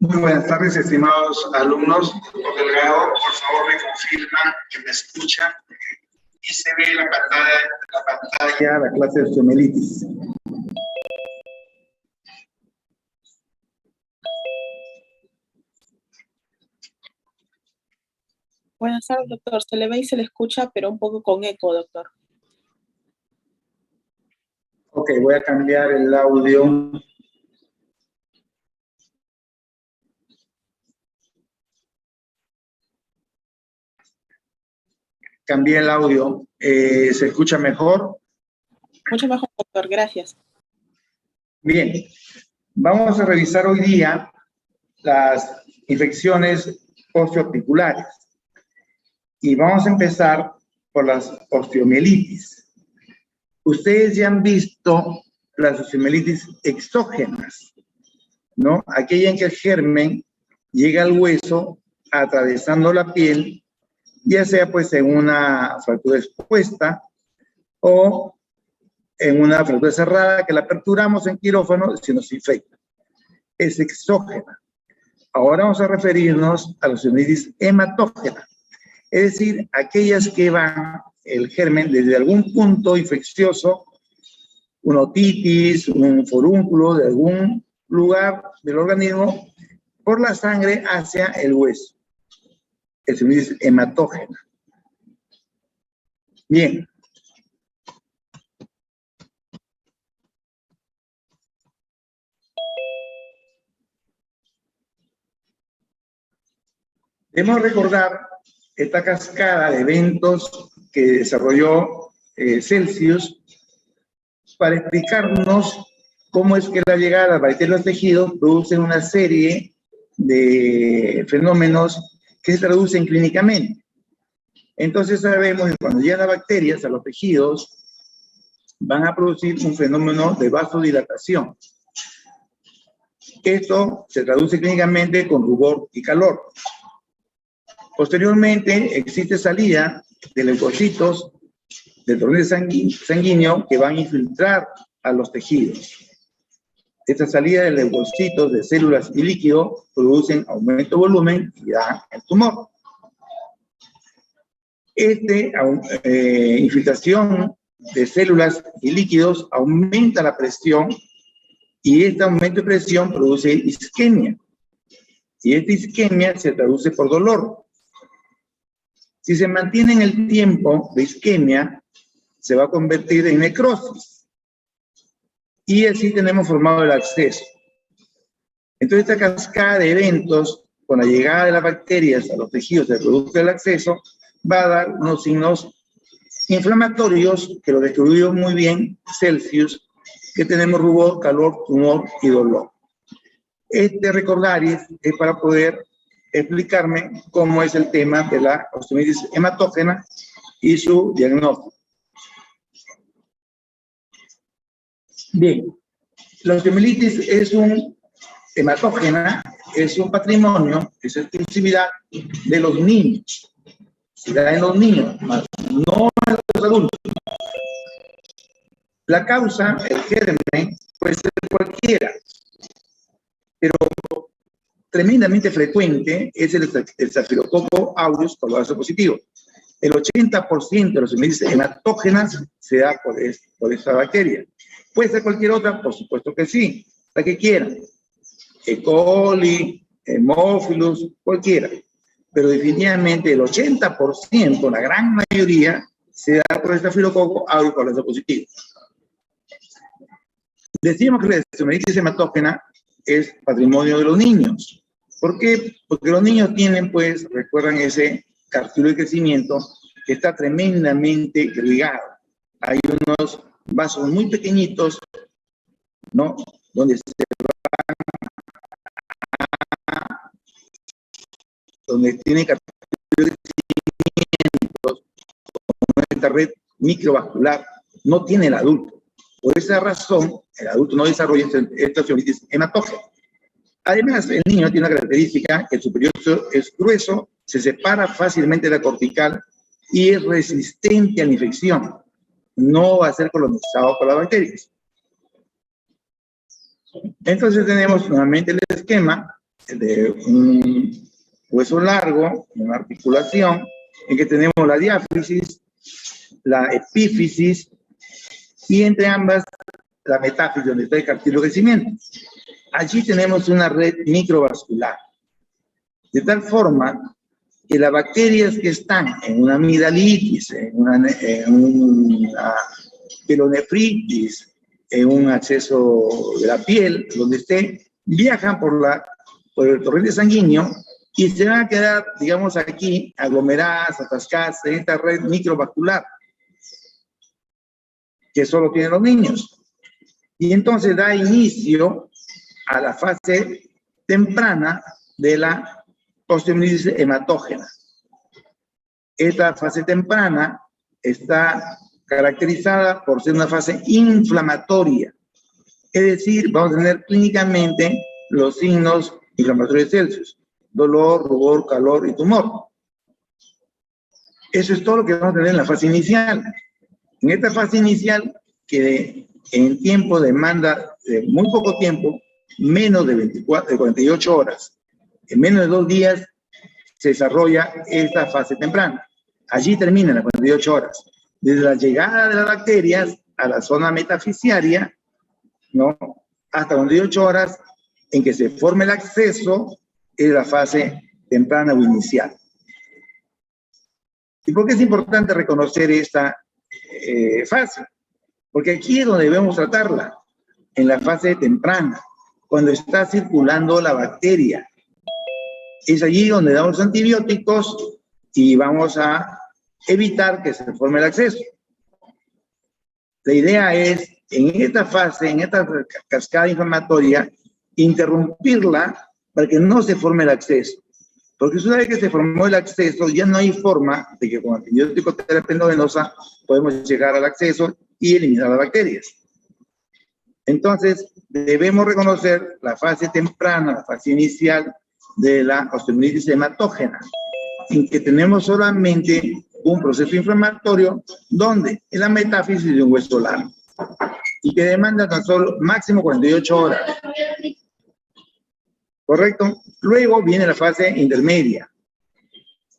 Muy buenas tardes, estimados alumnos. Doctor Delgado, por favor, me confirma que me escucha y se ve la pantalla, la clase de osteomielitis. Buenas tardes, doctor. Se le ve y se le escucha, pero un poco con eco, doctor. Ok, voy a cambiar el audio. Cambié el audio. ¿Se escucha mejor? Mucho mejor, doctor. Gracias. Bien. Vamos a revisar hoy día las infecciones osteoarticulares. Y vamos a empezar por las osteomielitis. Ustedes ya han visto las osteomielitis exógenas, ¿no? Aquella en que el germen llega al hueso atravesando la piel, ya sea pues en una fractura expuesta o en una fractura cerrada que la aperturamos en quirófano y se nos infecta. Es exógena. Ahora vamos a referirnos a la osteomielitis hematógena, es decir, aquellas que van el germen desde algún punto infeccioso, una otitis, un forúnculo de algún lugar del organismo, por la sangre hacia el hueso. Es osteomielitis hematógena. Bien. Debemos recordar esta cascada de eventos que desarrolló Celsius para explicarnos cómo es que la llegada de las bacterias a los tejidos produce una serie de fenómenos que se traducen clínicamente. Entonces sabemos que cuando llegan las bacterias a los tejidos van a producir un fenómeno de vasodilatación. Esto se traduce clínicamente con rubor y calor. Posteriormente existe salida de leucocitos del torrente sanguíneo que van a infiltrar a los tejidos. Esta salida de leucocitos, de células y líquido producen aumento de volumen y da el tumor. Infiltración de células y líquidos aumenta la presión y este aumento de presión produce isquemia. Y esta isquemia se traduce por dolor. Si se mantiene en el tiempo de isquemia, se va a convertir en necrosis. Y así tenemos formado el absceso. Entonces, esta cascada de eventos, con la llegada de las bacterias a los tejidos del producto del absceso, va a dar unos signos inflamatorios, que lo describió muy bien Celsius, que tenemos rubor, calor, tumor y dolor. Este recordaris es para poder explicarme cómo es el tema de la osteomielitis hematógena y su diagnóstico. Bien, la osteomielitis hematógena es un patrimonio, es exclusividad de los niños. Se da en los niños, no en los adultos. La causa, el germen, puede ser cualquiera, pero tremendamente frecuente es el Staphylococcus aureus colorazo positivo. El 80% de los osteomielitis hematógenas se da por esta bacteria. ¿Puede ser cualquier otra? Por supuesto que sí, la que quieran. E. coli, Haemophilus, cualquiera. Pero definitivamente el 80%, la gran mayoría, se da por el Staphylococcus aureus colorazo positivo. Decimos que la osteomielitis hematógena es patrimonio de los niños. ¿Por qué? Porque los niños tienen, pues, recuerdan ese cartílago de crecimiento que está tremendamente irrigado. Hay unos vasos muy pequeñitos, ¿no? Donde tiene cartílago de crecimiento, como esta red microvascular, no tiene el adulto. Por esa razón, el adulto no desarrolla esta osteomielitis hematógena. Además, el niño tiene una característica que el superior es grueso, se separa fácilmente de la cortical y es resistente a la infección. No va a ser colonizado por las bacterias. Entonces tenemos nuevamente el esquema. de un hueso largo, una articulación, en que tenemos la diáfisis, la epífisis, y entre ambas la metáfisis, donde está el cartílago de crecimiento. Allí tenemos una red microvascular, de tal forma que las bacterias que están en una amigdalitis, en una pielonefritis, en un acceso de la piel, donde esté, viajan por el torrente sanguíneo y se van a quedar, digamos, aquí, aglomeradas, atascadas en esta red microvascular, que solo tienen los niños. Y entonces da inicio a la fase temprana de la osteomielitis hematógena. Esta fase temprana está caracterizada por ser una fase inflamatoria. Es decir, vamos a tener clínicamente los signos inflamatorios de Celsius: dolor, rubor, calor y tumor. Eso es todo lo que vamos a tener en la fase inicial. En esta fase inicial, que en tiempo demanda de muy poco tiempo, menos de 48 horas, en menos de 2 días se desarrolla esta fase temprana. Allí terminan las 48 horas. Desde la llegada de las bacterias a la zona metafisiaria, ¿no?, hasta 48 horas en que se forme el acceso, es la fase temprana o inicial. ¿Y por qué es importante reconocer esta fase? Porque aquí es donde debemos tratarla, en la fase temprana, cuando está circulando la bacteria. Es allí donde damos antibióticos y vamos a evitar que se forme el acceso. La idea es, en esta fase, en esta cascada inflamatoria, interrumpirla para que no se forme el acceso. Porque una vez que se formó el acceso, ya no hay forma de que con antibiótico terapia endovenosa podemos llegar al acceso y eliminar las bacterias. Entonces, debemos reconocer la fase temprana, la fase inicial de la osteomielitis hematógena, en que tenemos solamente un proceso inflamatorio, donde es la metáfisis de un hueso largo, y que demanda tan solo máximo 48 horas. ¿Correcto? Luego viene la fase intermedia.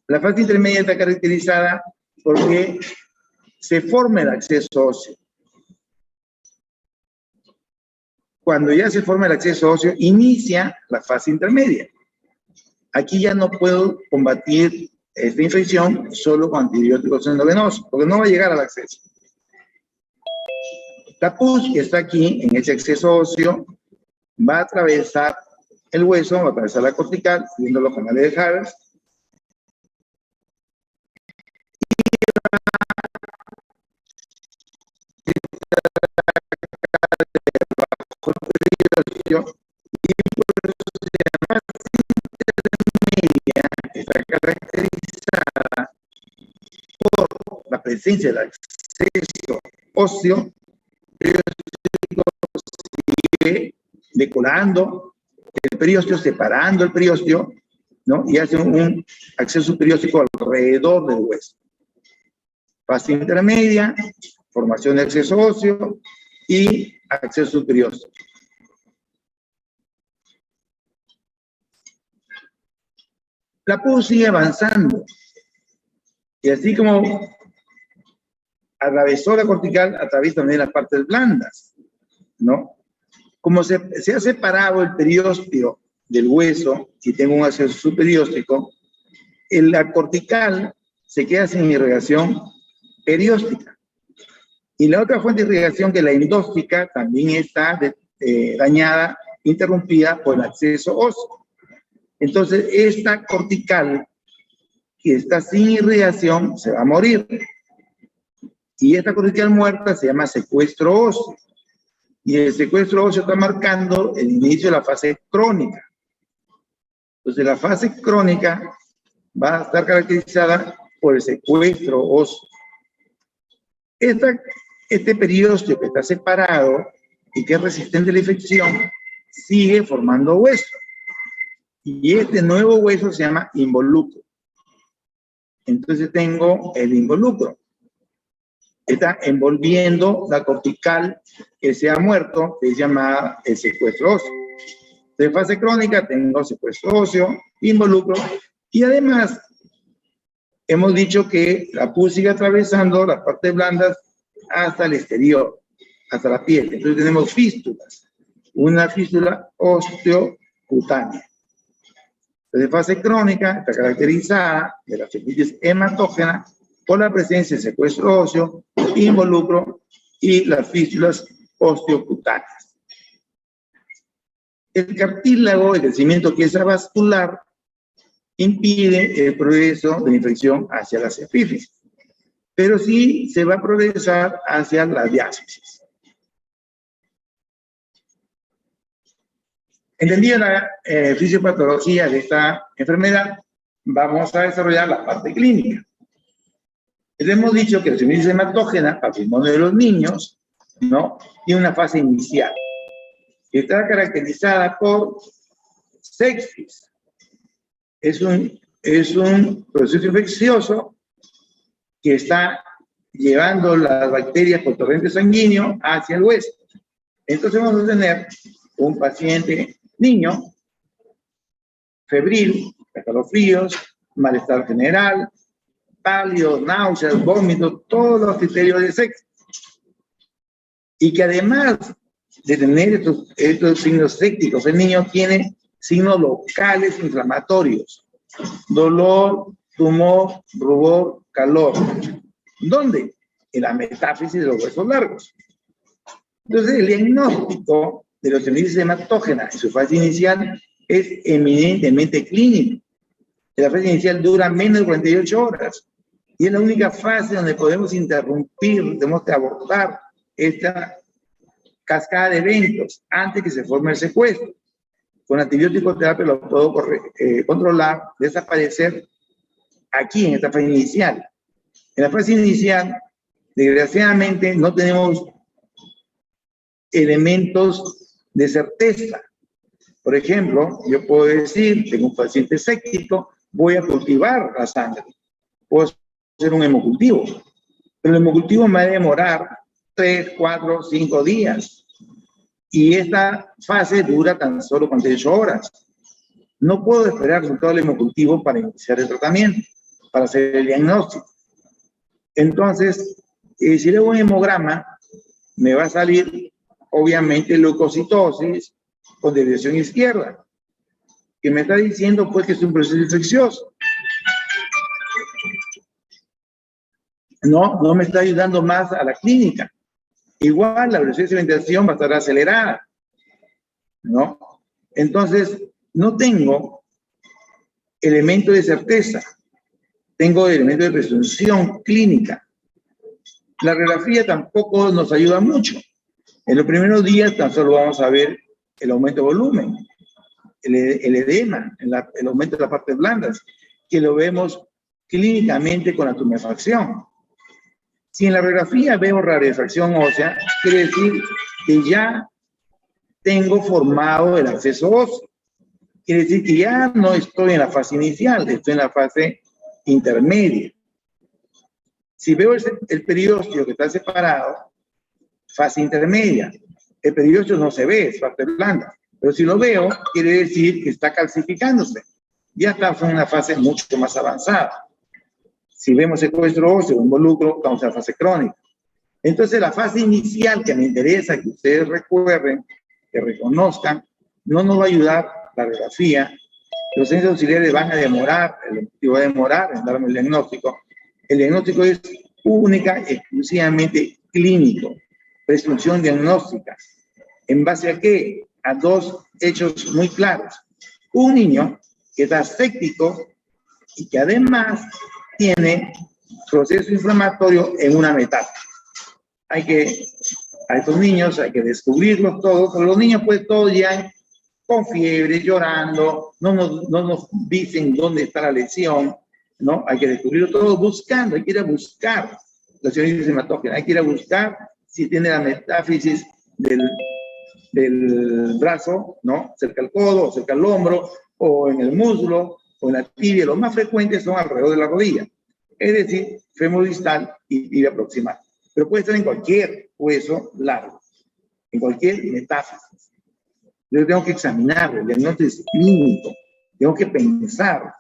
La fase intermedia está caracterizada porque se forma el acceso óseo. Cuando ya se forma el acceso óseo, inicia la fase intermedia. Aquí ya no puedo combatir esta infección solo con antibióticos endovenosos, porque no va a llegar al acceso. La pus, que está aquí en ese acceso óseo, va a atravesar el hueso, va a atravesar la cortical, siguiendo los canales de Havers, está caracterizada por la presencia del acceso óseo, el periósteo sigue decolando el periósteo, separando el periósteo, ¿no?, y hace un acceso perióstico alrededor del hueso. Fase intermedia, formación de acceso óseo y acceso perióstico. La pus sigue avanzando, y así como atravesó la cortical, atraviesa también las partes blandas, ¿no? Como se ha separado el periósteo del hueso y tengo un acceso subperióstico, la cortical se queda sin irrigación perióstica. Y la otra fuente de irrigación, que es la endóstica, también está dañada, interrumpida por el acceso óseo. Entonces, esta cortical que está sin irrigación se va a morir. Y esta cortical muerta se llama secuestro óseo. Y el secuestro óseo está marcando el inicio de la fase crónica. Entonces, la fase crónica va a estar caracterizada por el secuestro óseo. Este periósteo que está separado y que es resistente a la infección sigue formando hueso. Y este nuevo hueso se llama involucro. Entonces tengo el involucro. Está envolviendo la cortical que se ha muerto, que es llamada el secuestro óseo. De fase crónica tengo secuestro óseo, involucro, y además hemos dicho que la pus sigue atravesando las partes blandas hasta el exterior, hasta la piel. Entonces tenemos fístulas, una fístula osteocutánea. De fase crónica está caracterizada de la fascitis hematógena por la presencia de secuestro óseo, involucro y las fístulas osteocutáneas. El cartílago, el crecimiento que es vascular, impide el progreso de la infección hacia las epífisis, pero sí se va a progresar hacia la diástasis. Entendida la fisiopatología de esta enfermedad, vamos a desarrollar la parte clínica. Les hemos dicho que la fascitis hematógena, patrimonio de los niños, ¿no?, tiene una fase inicial. Está caracterizada por sepsis. Es un proceso infeccioso que está llevando las bacterias por torrente sanguíneo hacia el hueso. Entonces vamos a tener un paciente niño, febril, escalofríos, malestar general, pálido, náuseas, vómitos, todos los criterios de sepsis. Y que además de tener estos signos sépticos, el niño tiene signos locales inflamatorios: dolor, tumor, rubor, calor. ¿Dónde? En la metáfisis de los huesos largos. Entonces, el diagnóstico de la fascitis hematógena en su fase inicial es eminentemente clínico. La fase inicial dura menos de 48 horas y es la única fase donde podemos interrumpir, tenemos que abortar esta cascada de eventos antes que se forme el secuestro. Con antibiótico terapia lo puedo controlar, desaparecer aquí en esta fase inicial. En la fase inicial, desgraciadamente, no tenemos elementos de certeza. Por ejemplo, yo puedo decir, tengo un paciente séptico, voy a cultivar la sangre. Puedo hacer un hemocultivo. Pero el hemocultivo me va a demorar 3, 4, 5 días. Y esta fase dura tan solo 48 horas. No puedo esperar el resultado del hemocultivo para iniciar el tratamiento, para hacer el diagnóstico. Entonces, si le hago un hemograma, me va a salir, obviamente, leucocitosis con desviación izquierda, que me está diciendo, pues, que es un proceso infeccioso. No me está ayudando más a la clínica. Igual la velocidad de sedimentación va a estar acelerada, ¿no? Entonces, no tengo elemento de certeza, tengo elemento de presunción clínica. La radiografía tampoco nos ayuda mucho. En los primeros días tan solo vamos a ver el aumento de volumen, el edema, el aumento de las partes blandas, que lo vemos clínicamente con la tumefacción. Si en la radiografía veo rarefacción ósea, quiere decir que ya tengo formado el acceso óseo. Quiere decir que ya no estoy en la fase inicial, estoy en la fase intermedia. Si veo el periósteo que está separado, fase intermedia. El periósteo no se ve, es parte blanda. Pero si lo veo, quiere decir que está calcificándose. Ya está en una fase mucho más avanzada. Si vemos secuestro óseo, involucro, estamos en la fase crónica. Entonces, la fase inicial que me interesa que ustedes recuerden, que reconozcan, no nos va a ayudar la radiografía. Los centros auxiliares van a demorar, el objetivo va a demorar en darme el diagnóstico. El diagnóstico es única, exclusivamente clínico. Presunción diagnóstica. ¿En base a qué? A dos hechos muy claros. Un niño que está séptico y que además tiene proceso inflamatorio en una metáfora. A estos niños hay que descubrirlos todos, pero los niños pues todos ya con fiebre, llorando, no nos dicen dónde está la lesión, ¿no? Hay que descubrirlo todo buscando, hay que ir a buscar la fascitis hematógena, hay que ir a buscar si tiene la metáfisis del brazo, ¿no? Cerca al codo, o cerca al hombro, o en el muslo, o en la tibia. Los más frecuentes son alrededor de la rodilla, es decir, fémur distal y tibia proximal. Pero puede estar en cualquier hueso largo, en cualquier metáfisis. Yo tengo que examinarlo, el diagnóstico es clínico. Tengo que pensar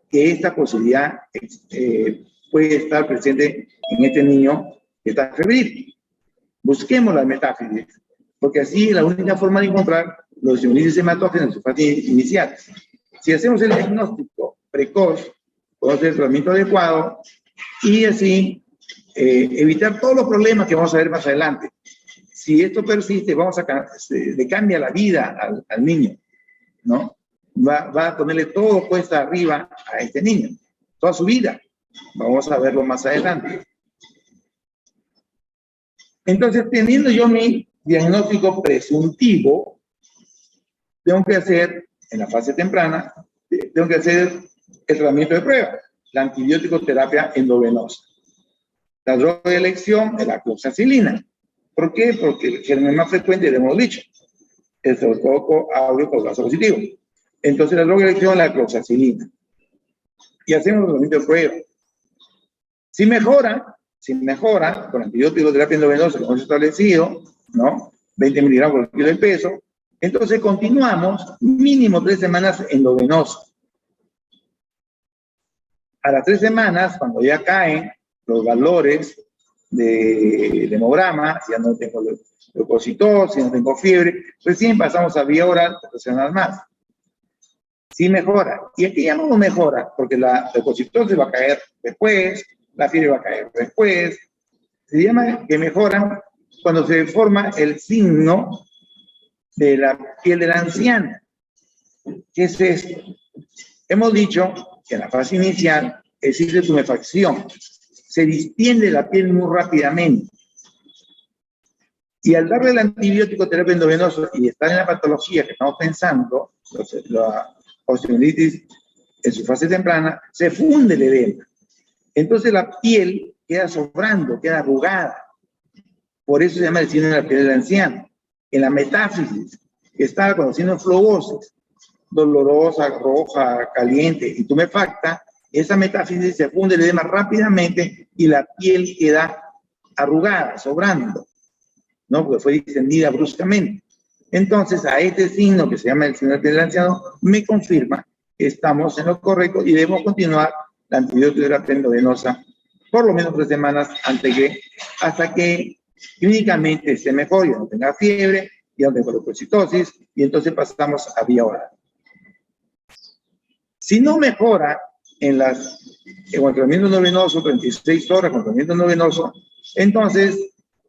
que esta posibilidad puede estar presente en este niño que está febril. Busquemos la metáfisis, porque así es la única forma de encontrar los índices hematógenos en su fase inicial. Si hacemos el diagnóstico precoz, podemos hacer el tratamiento adecuado y así evitar todos los problemas que vamos a ver más adelante. Si esto persiste, le cambia la vida al niño, ¿no? Va a ponerle todo cuesta arriba a este niño, toda su vida. Vamos a verlo más adelante. Entonces, teniendo yo mi diagnóstico presuntivo, tengo que hacer, en la fase temprana, tengo que hacer el tratamiento de prueba, la antibiótico terapia endovenosa. La droga de elección es la cloxacilina. ¿Por qué? Porque el germen más frecuente, le hemos dicho, el Streptococcus aureus por caso positivo. Entonces, la droga de elección es la cloxacilina. Y hacemos el tratamiento de prueba. Si mejora, con antibiótico terapia endovenosa, como hemos establecido, ¿no? 20 miligramos por kilo de peso, entonces continuamos mínimo 3 semanas endovenoso. A las 3 semanas, cuando ya caen los valores de hemograma, ya no tengo leucocitosis, no tengo fiebre, recién pasamos a vía oral 3 semanas más. Sí mejora. Y aquí ya no mejora, porque la leucocitosis va a caer después, la fiebre va a caer después. Se llama que mejoran cuando se forma el signo de la piel del anciano. ¿Qué es esto? Hemos dicho que en la fase inicial existe tumefacción. Se distiende la piel muy rápidamente. Y al darle el antibiótico terapia endovenosa y estar en la patología que estamos pensando, la osteomielitis en su fase temprana, se funde el edema. Entonces la piel queda sobrando, queda arrugada. Por eso se llama el síndrome de la piel del anciano. En la metáfisis, que está conociendo flebosis, dolorosa, roja, caliente y tumefacta, esa metáfisis se funde el edema rápidamente y la piel queda arrugada, sobrando, ¿no? Porque fue distendida bruscamente. Entonces, a este signo que se llama el síndrome de la piel del anciano, me confirma que estamos en lo correcto y debemos continuar la antibiótico terapia endovenosa por lo menos 3 semanas hasta que clínicamente esté mejor, ya no tenga fiebre, ya no tenga leucocitosis, y entonces pasamos a vía oral. Si no mejora en el tratamiento endovenoso, 36 horas con tratamiento endovenoso, entonces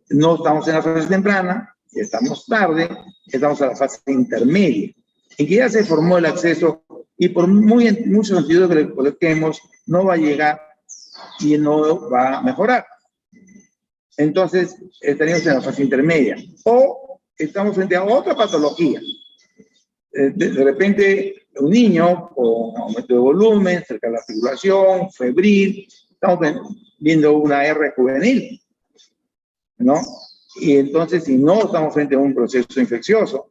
no estamos en la fase temprana, ya estamos tarde, estamos a la fase intermedia, en que ya se formó el acceso y por muchos antibióticos que le coloquemos, no va a llegar y no va a mejorar. Entonces, estaríamos en la fase intermedia. O estamos frente a otra patología. De repente, un niño con aumento de volumen, cerca de la fibulación, febril, estamos viendo una R juvenil, ¿no? Y entonces, si no estamos frente a un proceso infeccioso,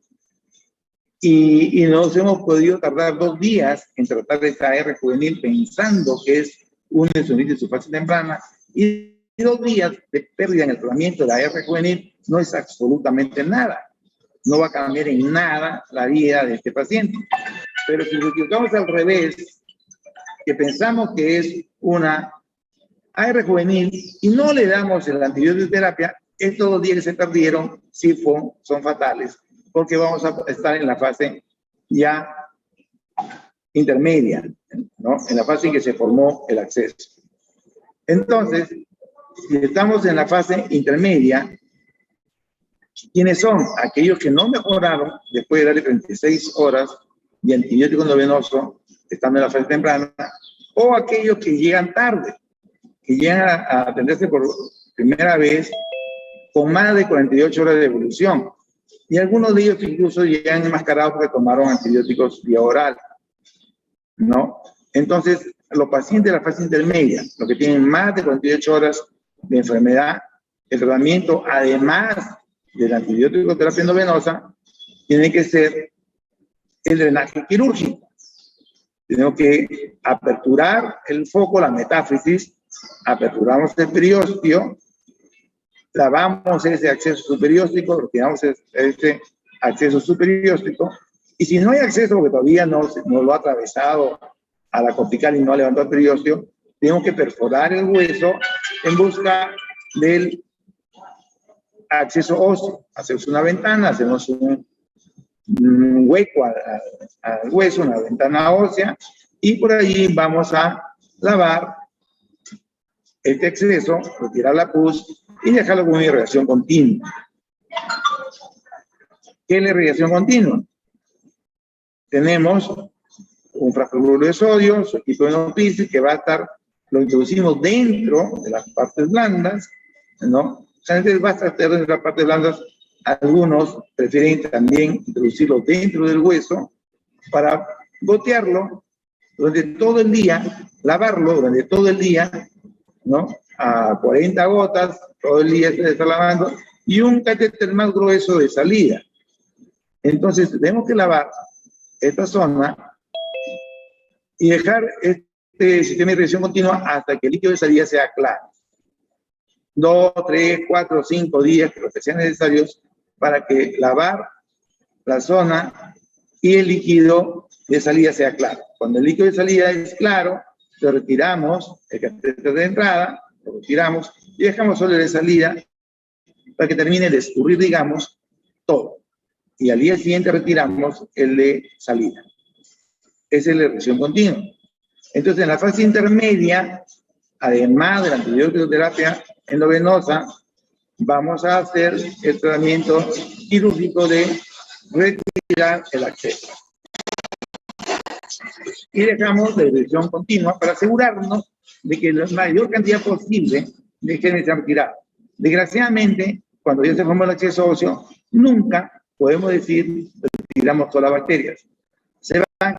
y nos hemos podido tardar 2 días en tratar esta R juvenil pensando que es una osteomielitis en su fase temprana, y 2 días de pérdida en el tratamiento de la R juvenil no es absolutamente nada. No va a cambiar en nada la vida de este paciente. Pero si lo equivocamos al revés, que pensamos que es una AR juvenil y no le damos el antibiótico de terapia, estos 2 días que se perdieron sí son fatales, porque vamos a estar en la fase ya intermedia, ¿no? En la fase en que se formó el acceso. Entonces, si estamos en la fase intermedia, ¿quiénes son? Aquellos que no mejoraron después de darle 36 horas de antibiótico endovenoso, estando en la fase temprana, o aquellos que llegan tarde, que llegan a atenderse por primera vez con más de 48 horas de evolución. Y algunos de ellos incluso llegan enmascarados porque tomaron antibióticos vía oral, ¿no? Entonces, los pacientes de la fase intermedia, los que tienen más de 48 horas de enfermedad, el tratamiento, además del antibiótico terapia endovenosa, tiene que ser el drenaje quirúrgico. Tenemos que aperturar el foco, la metáfisis, aperturamos el periósteo, lavamos ese acceso subperióstico, retiramos ese acceso subperióstico. Y si no hay acceso, porque todavía no lo ha atravesado a la cortical y no ha levantado el periósteo, tenemos que perforar el hueso en busca del acceso óseo. Hacemos una ventana, hacemos un hueco al hueso, una ventana ósea, y por allí vamos a lavar este exceso, retirar la pus y dejarlo con una irrigación continua. ¿Qué es la irrigación continua? Tenemos un frasco de sodio, su equipo de Nopisis, que va a estar, lo introducimos dentro de las partes blandas, ¿no? O sea, basta estar dentro de las partes blandas. Algunos prefieren también introducirlo dentro del hueso para gotearlo durante todo el día, lavarlo durante todo el día, ¿no? A 40 gotas, todo el día se está lavando, y un catéter más grueso de salida. Entonces, tenemos que lavar esta zona y dejar este sistema de irrigación continua hasta que el líquido de salida sea claro. 2, 3, 4, 5 días, que los que sean necesarios, para que lavar la zona y el líquido de salida sea claro. Cuando el líquido de salida es claro, lo retiramos, el catéter de entrada, lo retiramos y dejamos solo el de salida para que termine de escurrir, digamos, todo. Y al día siguiente retiramos el de salida. Esa es la irrigación continua. Entonces, en la fase intermedia, además de la antibiótico-terapia endovenosa, vamos a hacer el tratamiento quirúrgico de retirar el acceso. Y dejamos la irrigación continua para asegurarnos de que la mayor cantidad posible de genes sean retirados. Desgraciadamente, cuando ya se formó el acceso óseo, nunca podemos decir retiramos todas las bacterias. Se van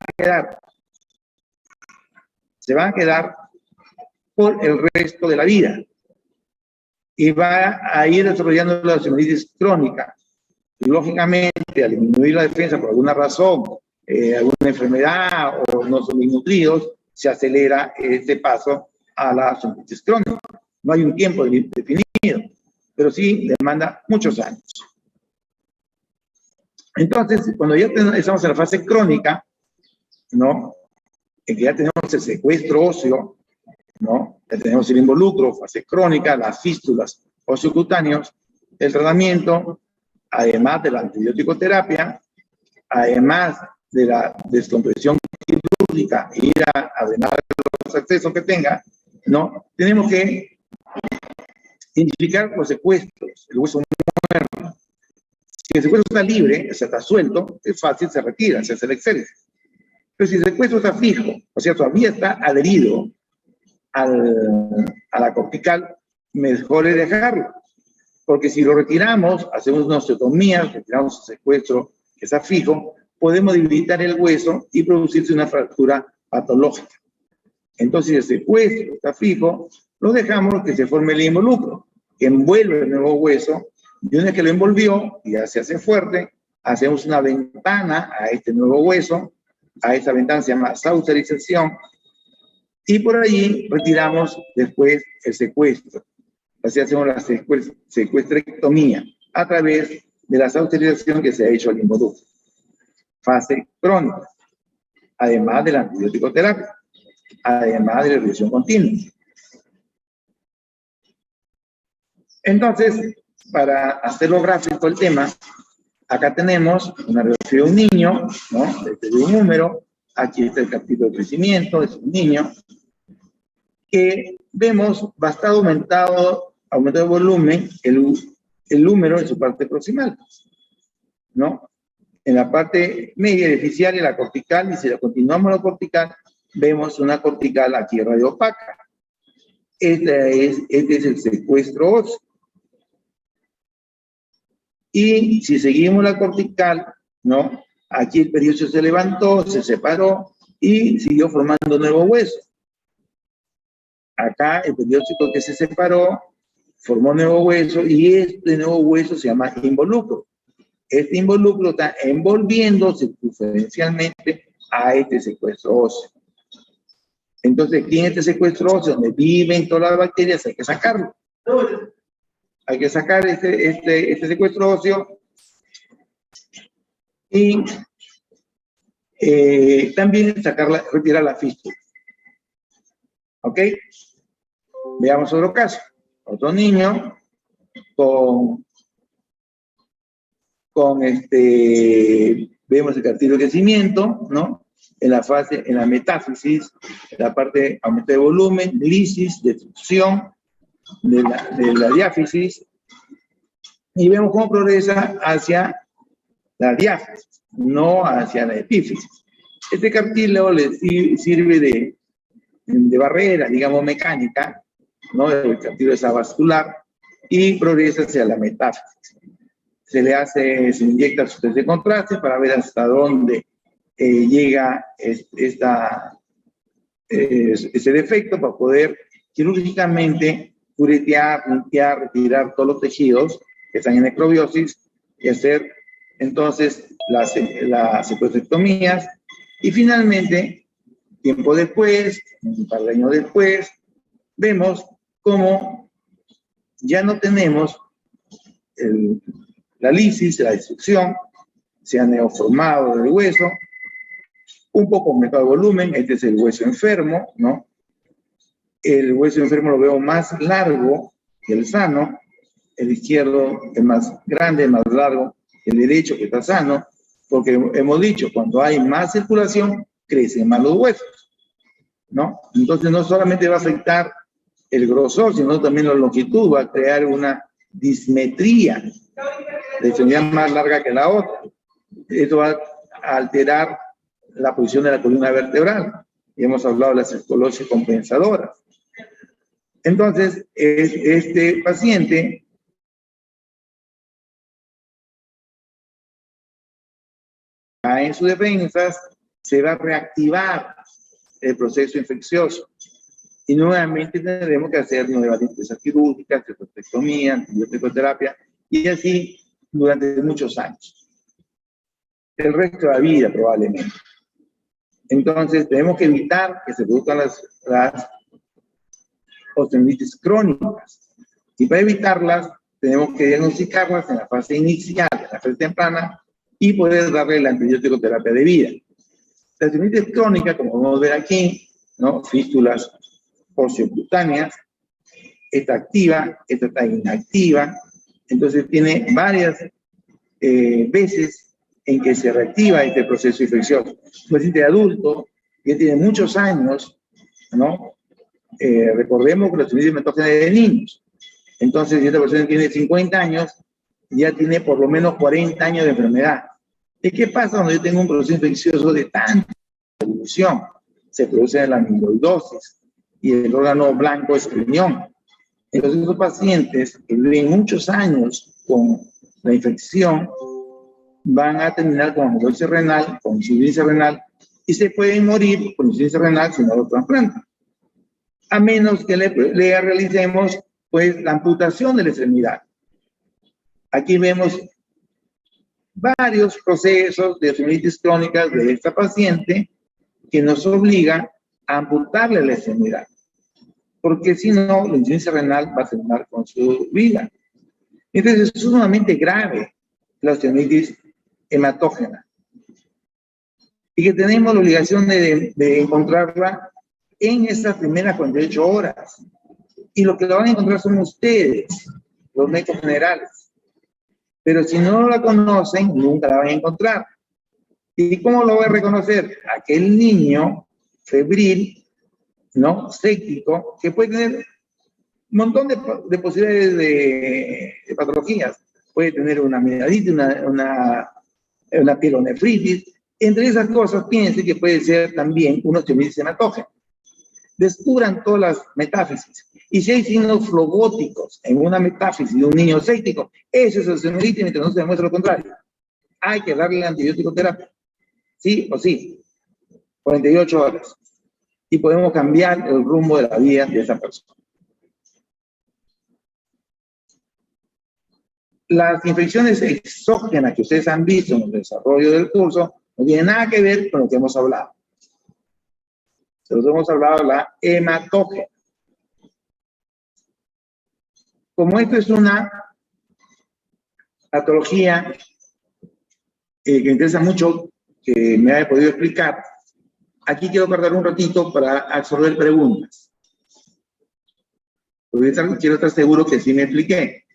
a quedar por el resto de la vida. Y va a ir desarrollando la osteomielitis crónica. Y, lógicamente, al disminuir la defensa por alguna razón, alguna enfermedad o no son bien nutridos, se acelera este paso a la osteomielitis crónica. No hay un tiempo definido, pero sí demanda muchos años. Entonces, cuando ya estamos en la fase crónica, ¿no? En que ya tenemos el secuestro óseo, ¿no? Ya tenemos el involucro, fase crónica, las fístulas osteocutáneos, el tratamiento, además de la antibiótico-terapia, además de la descompresión quirúrgica y además de los accesos que tenga, ¿no? Tenemos que identificar los secuestros, el hueso muerto. Si el secuestro está libre, o sea, está suelto, es fácil, se retira, se hace el exceso. Pero si el secuestro está fijo, o sea, todavía está adherido a la cortical, mejor es dejarlo. Porque si lo retiramos, hacemos una osteotomía, retiramos el secuestro que está fijo, podemos debilitar el hueso y producirse una fractura patológica. Entonces, el secuestro está fijo, lo dejamos que se forme el involucro, que envuelve el nuevo hueso, y una vez que lo envolvió, y ya se hace fuerte, hacemos una ventana a este nuevo hueso, a esta ventana se llama sauterización, y por allí retiramos después el secuestro. Así hacemos la secuestrectomía a través de la sauterización que se ha hecho al involucro. Fase crónica, además de la antibiótico-terapia, además de la irrigación continua. Entonces, para hacerlo gráfico el tema, acá tenemos una radiografía de un niño, ¿no? Este es un número, aquí está el capítulo de crecimiento, es un niño, que vemos bastante aumentado de volumen, el número en su parte proximal, ¿no? En la parte media deficiaria, la cortical, y si la continuamos la cortical, vemos una cortical aquí radioopaca. Este es el secuestro óseo. Y si seguimos la cortical, ¿no? Aquí el periósteo se levantó, se separó y siguió formando nuevo hueso. Acá el periósteo que se separó formó nuevo hueso y este nuevo hueso se llama involucro. Este involucro está envolviendo circunferencialmente a este secuestro óseo. Entonces, aquí en este secuestro óseo, donde viven todas las bacterias, hay que sacarlo. Hay que sacar este secuestro óseo Y también retirar la fístula. ¿Ok? Veamos otro caso. Otro niño vemos el cartílago de crecimiento, ¿no? En la metáfisis, la parte aumento de volumen, lisis, destrucción de la diáfisis, y vemos cómo progresa hacia la diáfisis, no hacia la epífisis. Este cartílago le sirve de barrera, digamos, mecánica, ¿no? El cartílago es avascular y progresa hacia la metáfisis. Se inyecta sustancia de contraste para ver hasta dónde llega ese defecto, para poder quirúrgicamente curetear, limpiar, retirar todos los tejidos que están en necrobiosis y hacer entonces las ceprectomías. Y finalmente, tiempo después, un par de años después, vemos cómo ya no tenemos la lisis, la destrucción, se ha neoformado del hueso, un poco aumentado de volumen. Este es el hueso enfermo, ¿no? El hueso enfermo lo veo más largo que el sano, el izquierdo es más grande, más largo que el derecho, que está sano, porque hemos dicho, cuando hay más circulación, crecen más los huesos, ¿no? Entonces no solamente va a afectar el grosor, sino también la longitud, va a crear una dismetría, de extremidad más larga que la otra. Esto va a alterar la posición de la columna vertebral. Y hemos hablado de las escoliosis compensadoras. Entonces, este paciente en sus defensas se va a reactivar el proceso infeccioso. Y nuevamente tendremos que hacer nuevas limpiezas quirúrgicas, ceprectomía, antibiótico-terapia, y así durante muchos años. El resto de la vida, probablemente. Entonces, tenemos que evitar que se produzcan las osteomielitis crónicas. Y para evitarlas, tenemos que diagnosticarlas en la fase inicial, en la fase temprana, y poder darle la antibiótico-terapia debida. La osteomielitis crónica, como podemos ver aquí, ¿no? Fístulas osteocutáneas, está activa, esta está inactiva, entonces tiene varias veces en que se reactiva este proceso infeccioso. Un paciente adulto que tiene muchos años, ¿no? Recordemos que la osteomielitis metógena es de niños. Entonces, si esta persona tiene 50 años, ya tiene por lo menos 40 años de enfermedad. ¿Y qué pasa cuando yo tengo un proceso infeccioso de tanta evolución? Se produce la amiloidosis y el órgano blanco es el riñón. Entonces, esos pacientes que viven muchos años con la infección van a terminar con amiloidosis renal, con insuficiencia renal, y se pueden morir con insuficiencia renal si no lo trasplantan. A menos que le realicemos, pues, la amputación de la extremidad. Aquí vemos varios procesos de osteomielitis crónicas de esta paciente que nos obligan a amputarle la extremidad, porque si no, la insuficiencia renal va a terminar con su vida. Entonces, es sumamente grave la osteomielitis hematógena y que tenemos la obligación de encontrarla en esas primeras 48 horas. Y lo que la van a encontrar son ustedes, los médicos generales. Pero si no la conocen, nunca la van a encontrar. ¿Y cómo lo voy a reconocer? Aquel niño febril, ¿no? Séptico, que puede tener un montón de posibilidades de patologías. Puede tener una amigdalitis, una pielonefritis. Entre esas cosas, piense que puede ser también una osteomielitis hematógena. Descubran todas las metáfisis. Y si hay signos flogóticos en una metáfisis de un niño séptico, eso es osteomielitis, mientras no se demuestra lo contrario. Hay que darle antibiótico terapia. Sí o sí. 48 horas. Y podemos cambiar el rumbo de la vida de esa persona. Las infecciones exógenas que ustedes han visto en el desarrollo del curso no tienen nada que ver con lo que hemos hablado. Nosotros hemos hablado de la hematógena. Como esto es una patología que me interesa mucho que me haya podido explicar. Aquí quiero guardar un ratito para absorber preguntas. Porque quiero estar seguro que sí me expliqué.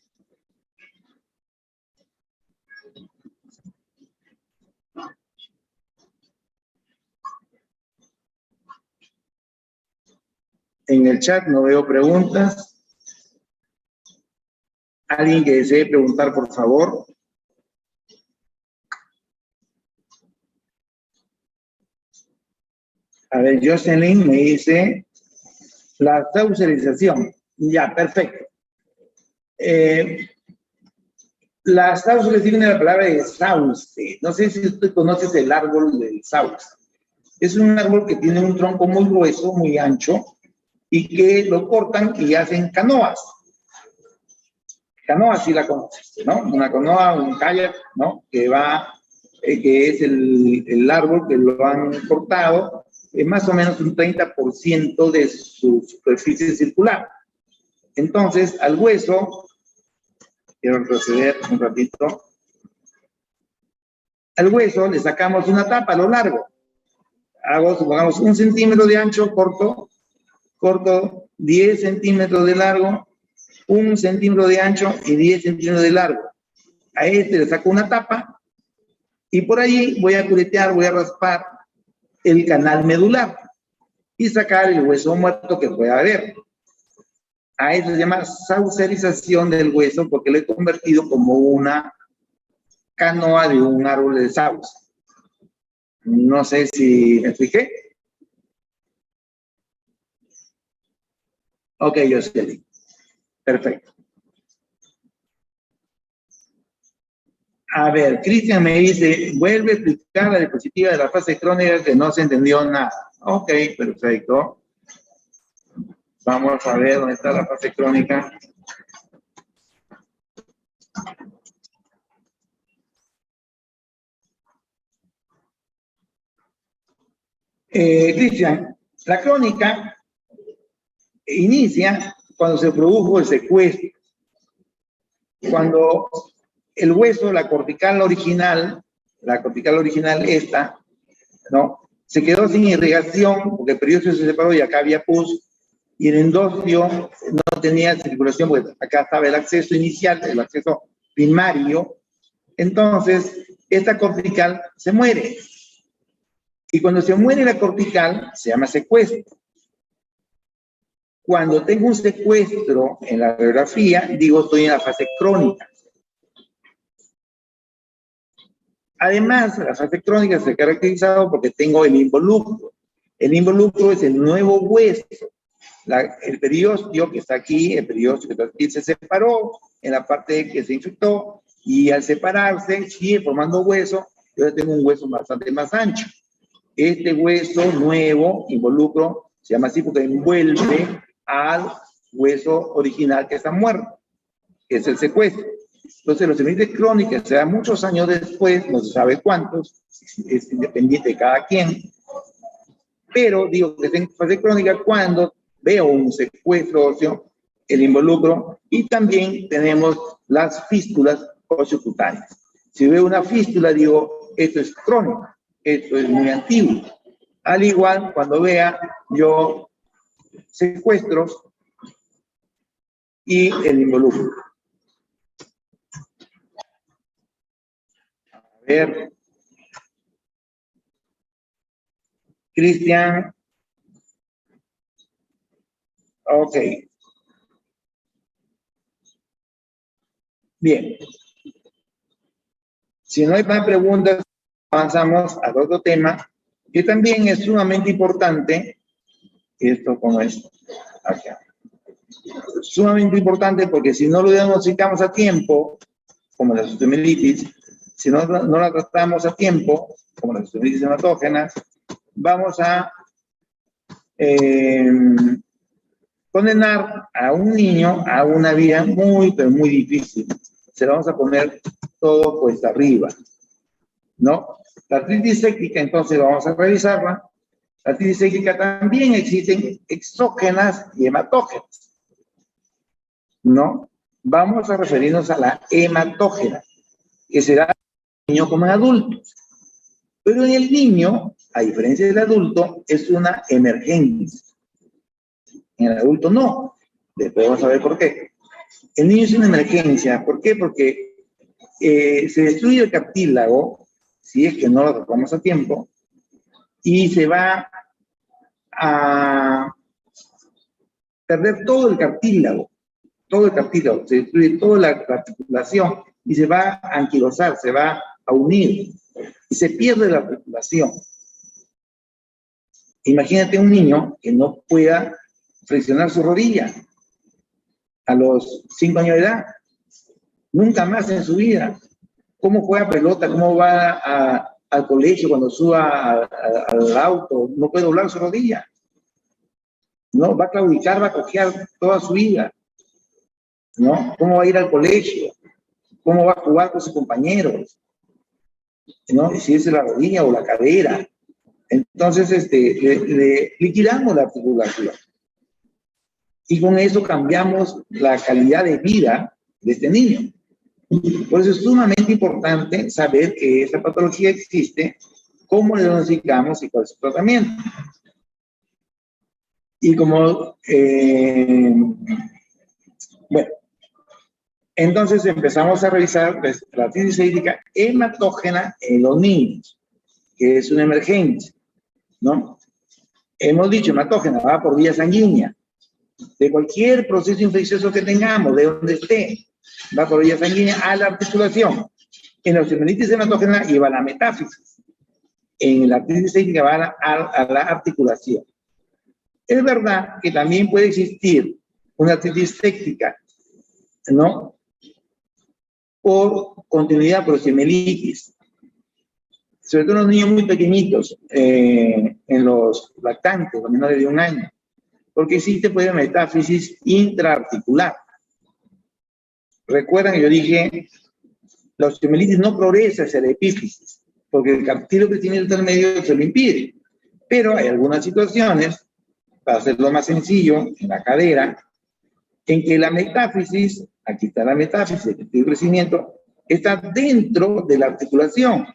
En el chat no veo preguntas. ¿Alguien que desee preguntar, por favor? A ver, Jocelyn me dice la saucerización. Ya, perfecto. La sauce viene de la palabra de sauce. No sé si usted conoce el árbol del sauce. Es un árbol que tiene un tronco muy grueso, muy ancho, y que lo cortan y hacen canoas. Canoa sí la conoces, ¿no? Una canoa, un kayak, ¿no? Que va, que es el árbol que lo han cortado, más o menos un 30% de su superficie circular. Entonces, al hueso, quiero retroceder un ratito, al hueso le sacamos una tapa a lo largo. Hago, supongamos, 1 centímetro de ancho, corto 10 centímetros de largo, 1 centímetro de ancho y 10 centímetros de largo. A este le saco una tapa y por ahí voy a curetear, voy a raspar el canal medular y sacar el hueso muerto que pueda haber. A eso se llama saucerización del hueso porque lo he convertido como una canoa de un árbol de sauce. No sé si me expliqué. Ok, Jocelyn. Perfecto. A ver, Cristian me dice, vuelve a explicar la diapositiva de la fase crónica que no se entendió nada. Ok, perfecto. Vamos a ver dónde está la fase crónica. Cristian, la crónica inicia cuando se produjo el secuestro. Cuando el hueso, la cortical original esta, ¿no? Se quedó sin irrigación porque el periósteo se separó y acá había pus, y el endotrio no tenía circulación porque acá estaba el acceso inicial, el acceso primario. Entonces, esta cortical se muere. Y cuando se muere la cortical, se llama secuestro. Cuando tengo un secuestro en la radiografía, digo estoy en la fase crónica. Además, la fase crónica se ha caracterizado porque tengo el involucro. El involucro es el nuevo hueso. El periósteo que está aquí, el periósteo que está aquí se separó en la parte que se infectó y al separarse sigue formando hueso. Yo tengo un hueso bastante más ancho. Este hueso nuevo, involucro, se llama así porque envuelve al hueso original que está muerto, que es el secuestro. Entonces, los hemorroides crónicos se dan muchos años después, no se sabe cuántos, es independiente de cada quien, pero digo que tengo fase crónica cuando veo un secuestro óseo, el involucro, y también tenemos las fístulas osteocutáneas. Si veo una fístula, digo, esto es crónico, esto es muy antiguo. Al igual, cuando vea yo secuestros y el involucro. A ver. Cristian. Ok. Bien. Si no hay más preguntas, avanzamos al otro tema, que también es sumamente importante. Esto como es acá. Sumamente importante porque si no lo diagnosticamos a tiempo, como la osteomielitis, si no la tratamos a tiempo, como las osteomielitis hematógenas, vamos a condenar a un niño a una vida muy, pero muy difícil. Se lo vamos a poner todo pues arriba, ¿no? La artritis séptica, entonces vamos a revisarla. La artritis séptica también existen exógenas y hematógenas, ¿no? Vamos a referirnos a la hematógena, que será niños como en adultos. Pero en el niño, a diferencia del adulto, es una emergencia. En el adulto no. Después vamos a ver por qué. El niño es una emergencia. ¿Por qué? Porque se destruye el cartílago, si es que no lo tratamos a tiempo, y se va a perder todo el cartílago, se destruye toda la articulación y se va a anquilosar, se va a unir y se pierde la articulación. Imagínate un niño que no pueda flexionar su rodilla a los 5 años de edad, nunca más en su vida. ¿Cómo juega pelota? ¿Cómo va al colegio cuando suba al auto? No puede doblar su rodilla. ¿No? Va a claudicar, va a cojear toda su vida. ¿No? ¿Cómo va a ir al colegio? ¿Cómo va a jugar con sus compañeros? ¿No? Si es la rodilla o la cadera. Entonces, le liquidamos la articulación. Y con eso cambiamos la calidad de vida de este niño. Por eso es sumamente importante saber que esta patología existe, cómo le diagnosticamos y cuál es su tratamiento. Y como, bueno, entonces empezamos a revisar la artritis séptica hematógena en los niños, que es una emergencia, ¿no? Hemos dicho hematógena, va por vía sanguínea, de cualquier proceso infeccioso que tengamos, de donde esté, va por vía sanguínea a la articulación. En la osteomielitis hematógena lleva a la metáfisis. En la artritis séptica va a la articulación. Es verdad que también puede existir una artritis séptica, ¿no? Por continuidad por osteomielitis. Sobre todo en los niños muy pequeñitos, en los lactantes, los menores de 1 año. Porque existe pues metáfisis intraarticular. Recuerdan que yo dije, la osteomielitis no progresa hacia la epífisis, porque el cartílago crecimiento intermedio se lo impide. Pero hay algunas situaciones, para hacerlo más sencillo, en la cadera, en que la metáfisis, aquí está la metáfisis, el crecimiento, está dentro de la articulación.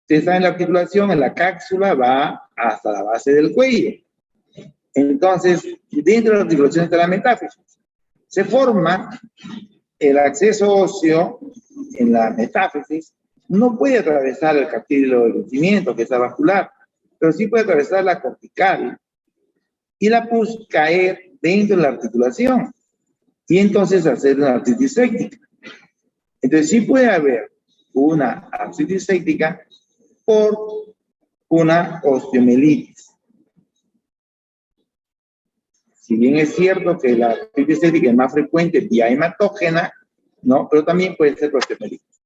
Si está en la articulación, en la cápsula, va hasta la base del cuello. Entonces, dentro de la articulación está la metáfisis. Se forma el acceso óseo en la metáfisis, no puede atravesar el cartílago del crecimiento, que es vascular, pero sí puede atravesar la cortical y la pus caer dentro de la articulación y entonces hacer una artritis séptica. Entonces sí puede haber una artritis séptica por una osteomielitis. Si bien es cierto que la artritis séptica es más frecuente vía hematógena, ¿no? Pero también puede ser por osteomielitis.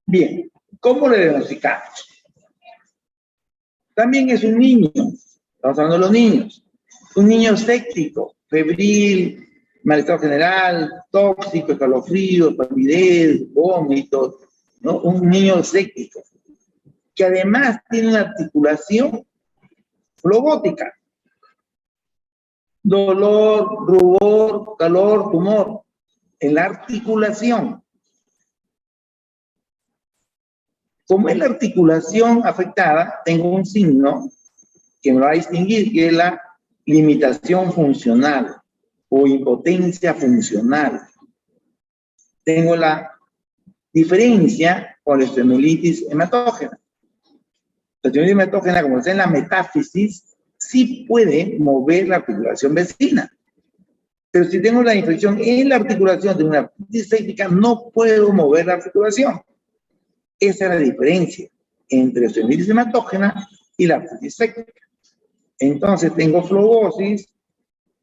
Bien, ¿cómo le diagnosticamos? También es un niño, estamos hablando de los niños, un niño séptico, febril, malestar general, tóxico, escalofríos, palidez, vómitos, ¿no? Un niño séptico, que además tiene una articulación flogótica. Dolor, rubor, calor, tumor en la articulación. Como es la articulación afectada, tengo un signo que me va a distinguir, que es la limitación funcional o impotencia funcional. Tengo la diferencia con la osteomielitis hematógena. La osteomielitis hematógena, como está en la metáfisis, sí puede mover la articulación vecina. Pero si tengo la infección en la articulación de una artritis séptica, no puedo mover la articulación. Esa es la diferencia entre la osteomielitis hematógena y la artritis séptica. Entonces tengo flogosis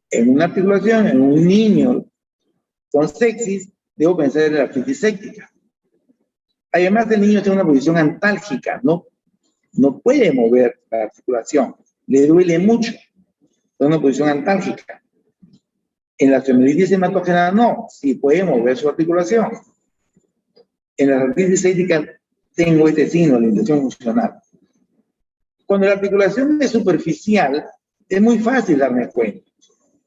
en una articulación, en un niño con sepsis, debo pensar en la artritis séptica. Además, el niño tiene una posición antálgica, no puede mover la articulación, le duele mucho, es una posición antálgica. En la osteomielitis hematógena no, sí puede mover su articulación. En la artritis séptica tengo este signo, la limitación funcional. Cuando la articulación es superficial, es muy fácil darme cuenta.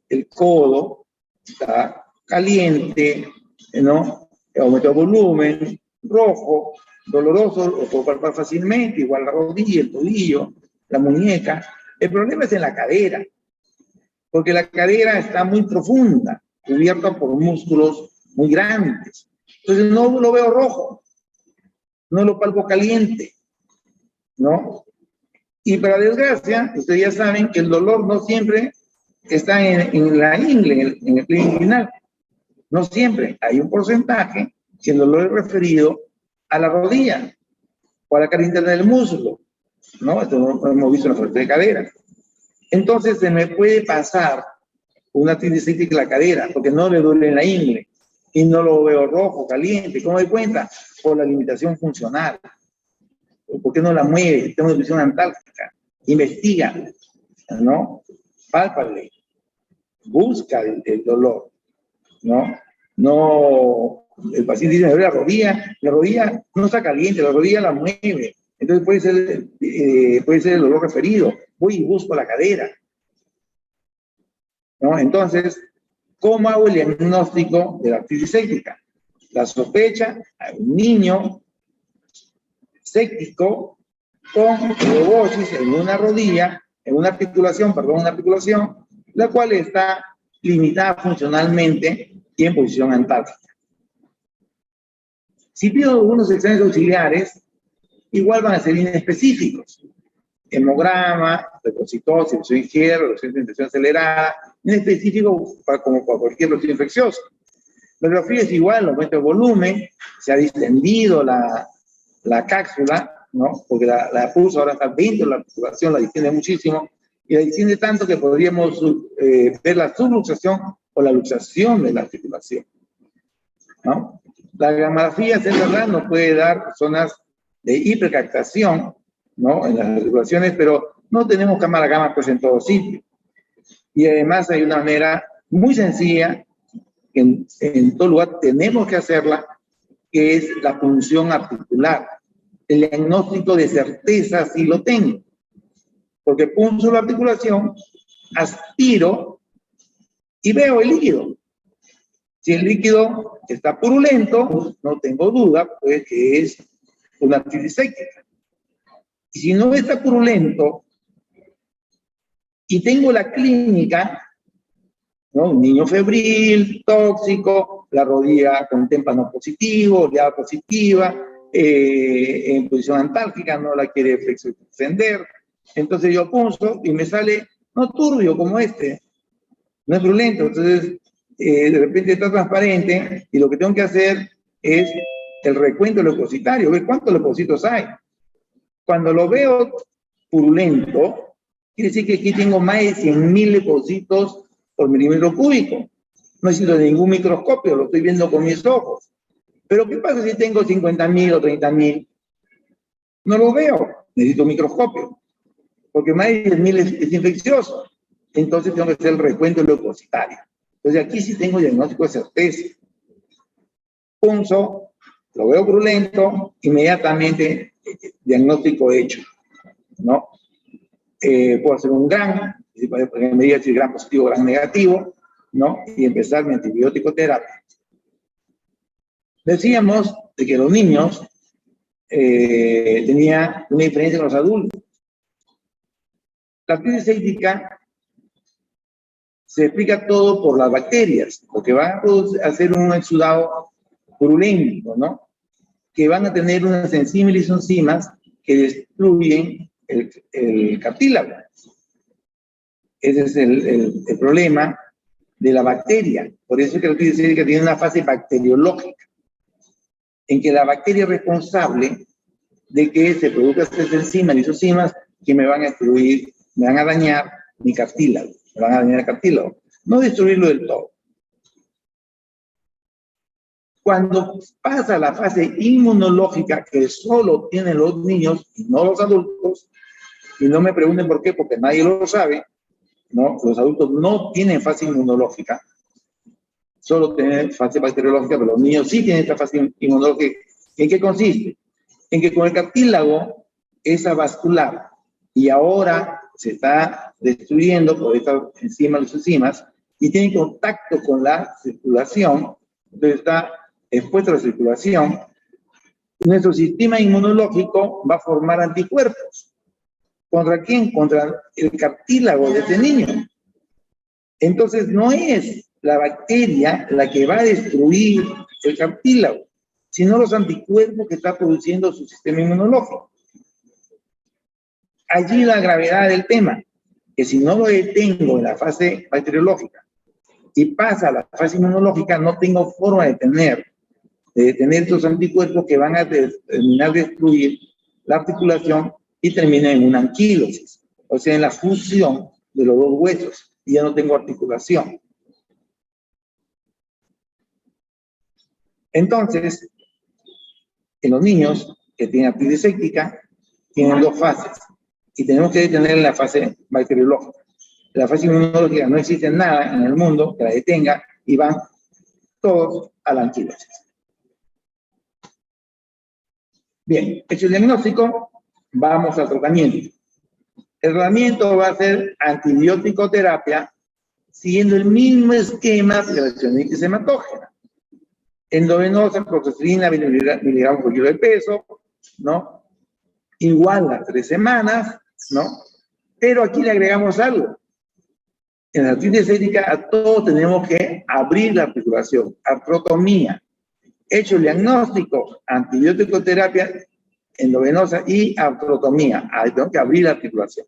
El codo está caliente, ¿no? Aumento de volumen, rojo, doloroso, lo puedo palpar fácilmente, igual la rodilla, el tobillo, la muñeca. El problema es en la cadera, porque la cadera está muy profunda, cubierta por músculos muy grandes. Entonces no lo veo rojo, no lo palpo caliente, ¿no? Y para desgracia, ustedes ya saben que el dolor no siempre está en la ingle, en el pliegue inguinal. No siempre. Hay un porcentaje que el dolor es referido a la rodilla o a la cara interna del muslo, ¿no? Esto lo hemos visto en la fractura de cadera. Entonces se me puede pasar una artritis séptica en la cadera porque no le duele en la ingle y no lo veo rojo, caliente. ¿Cómo me doy cuenta? Por la limitación funcional. ¿Por qué no la mueve? Tengo una visión antártica. Investiga, ¿no? Pálpale. Busca el dolor, ¿no? No, el paciente dice, me duele la rodilla no está caliente, la rodilla la mueve. Entonces puede ser el dolor referido. Voy y busco la cadera, ¿no? Entonces, ¿cómo hago el diagnóstico de la artritis séptica? La sospecha a un niño séptico con leucosis en una rodilla, en una articulación, la cual está limitada funcionalmente y en posición antártica. Si pido algunos exámenes auxiliares, igual van a ser inespecíficos. Hemograma, leucocitosis, presión izquierda, tensión acelerada, inespecífico como para cualquier proceso infeccioso. La radiografía es igual, aumento de volumen, se ha distendido la cápsula, ¿no? Porque la pulso ahora está dentro de la articulación, la distiende muchísimo, y la distiende tanto que podríamos ver la subluxación o la luxación de la articulación, ¿no? La gamografía, es verdad, nos puede dar zonas de hipercaptación, ¿no? En las articulaciones, pero no tenemos cámara gamma pues en todo sitio. Y además hay una manera muy sencilla, que en todo lugar tenemos que hacerla, que es la punción articular. El diagnóstico de certeza sí lo tengo. Porque punzo la articulación, aspiro y veo el líquido. Si el líquido está purulento, no tengo duda, pues que es una artritis séptica. Y si no está purulento y tengo la clínica, ¿no? Un niño febril, tóxico, la rodilla con témpano positivo, oleada positiva, en posición antártica, no la quiere extender. Entonces yo punzo y me sale, no turbio como este, no es purulento. Entonces, de repente está transparente y lo que tengo que hacer es el recuento leucocitario, ver cuántos leucocitos hay. Cuando lo veo purulento, quiere decir que aquí tengo más de 100.000 leucocitos por milímetro cúbico. No necesito ningún microscopio, lo estoy viendo con mis ojos. Pero ¿qué pasa si tengo 50.000 o 30.000? No lo veo, necesito microscopio, porque más de 10.000 es infeccioso. Entonces tengo que hacer el recuento leucocitario. Entonces aquí sí tengo diagnóstico de certeza. Punzo, lo veo purulento, inmediatamente diagnóstico hecho, ¿no? Puedo hacer un GRAM, en medida si GRAM positivo o GRAM negativo, ¿no? Y empezar mi antibiótico terapia. Decíamos de que los niños tenían una diferencia con los adultos. La artritis séptica se explica todo por las bacterias, porque van a hacer un exudado purulento, ¿no? Que van a tener unas enzimas y lisoenzimas que destruyen el cartílago. Ese es el problema de la bacteria. Por eso es que la artritis séptica tiene una fase bacteriológica, en que la bacteria es responsable de que se produzcan estas enzimas y lisoenzimas que me van a destruir, me van a dañar mi cartílago, me van a dañar el cartílago. No destruirlo del todo. Cuando pasa la fase inmunológica, que solo tienen los niños y no los adultos, y no me pregunten por qué, porque nadie lo sabe, ¿no? Los adultos no tienen fase inmunológica, solo tienen fase bacteriológica, pero los niños sí tienen esta fase inmunológica. ¿En qué consiste? En que con el cartílago es avascular y ahora se está destruyendo por estas enzimas, las enzimas, y tiene contacto con la circulación, entonces está expuesto a la circulación, nuestro sistema inmunológico va a formar anticuerpos. ¿Contra quién? Contra el cartílago de este niño. Entonces, no es la bacteria la que va a destruir el cartílago, sino los anticuerpos que está produciendo su sistema inmunológico. Allí la gravedad del tema, que si no lo detengo en la fase bacteriológica y pasa a la fase inmunológica, no tengo forma de detener estos anticuerpos que van a terminar de destruir la articulación y termina en una anquilosis, o sea, en la fusión de los dos huesos, y ya no tengo articulación. Entonces, en los niños que tienen artritis séptica, tienen dos fases, y tenemos que detener la fase bacteriológica. La fase inmunológica no existe nada en el mundo que la detenga, y van todos a la anquilosis. Bien, hecho el diagnóstico, vamos al tratamiento. El tratamiento va a ser antibiótico terapia, siguiendo el mismo esquema de la reacciones hematógena. Endovenosa, procesina, 20 miligramos por kilo de peso, ¿no? Igual a 3 semanas, ¿no? Pero aquí le agregamos algo. En la artritis séptica a todos tenemos que abrir la articulación, artrotomía. Hecho el diagnóstico, antibiótico terapia, endovenosa y artrotomía. Ahí tengo que abrir la articulación.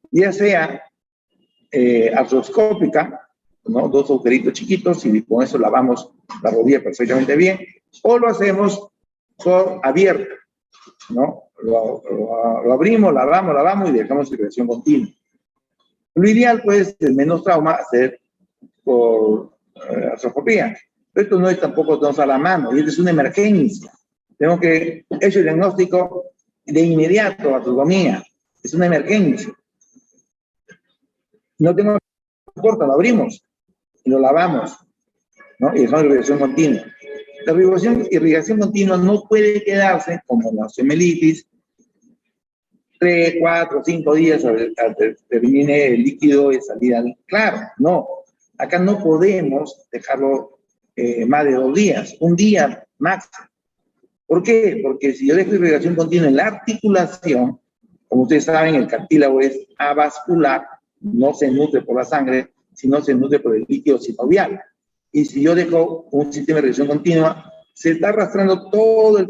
Ya sea artroscópica, ¿no? 2 agujeritos chiquitos y con eso lavamos la rodilla perfectamente bien, o lo hacemos por abierta, ¿no? Lo abrimos, lavamos y dejamos circulación continua. Lo ideal, pues, el menos trauma, hacer por artroscopía. Pero esto no es tampoco tenemos a la mano, y esta es una emergencia. Tenemos que hecho el diagnóstico de inmediato, artrotomía. Es una emergencia. No tengo, no importa, lo abrimos y lo lavamos, ¿no? Y dejamos irrigación continua. La irrigación continua no puede quedarse, como la osteomielitis, 3, 4, 5 días al que termine el líquido de salida claro. No, acá no podemos dejarlo más de 2 días, 1 día máximo. ¿Por qué? Porque si yo dejo irrigación continua en la articulación, como ustedes saben, el cartílago es avascular, no se nutre por la sangre, sino se nutre por el líquido sinovial. Y si yo dejo un sistema de irrigación continua, se está arrastrando todo el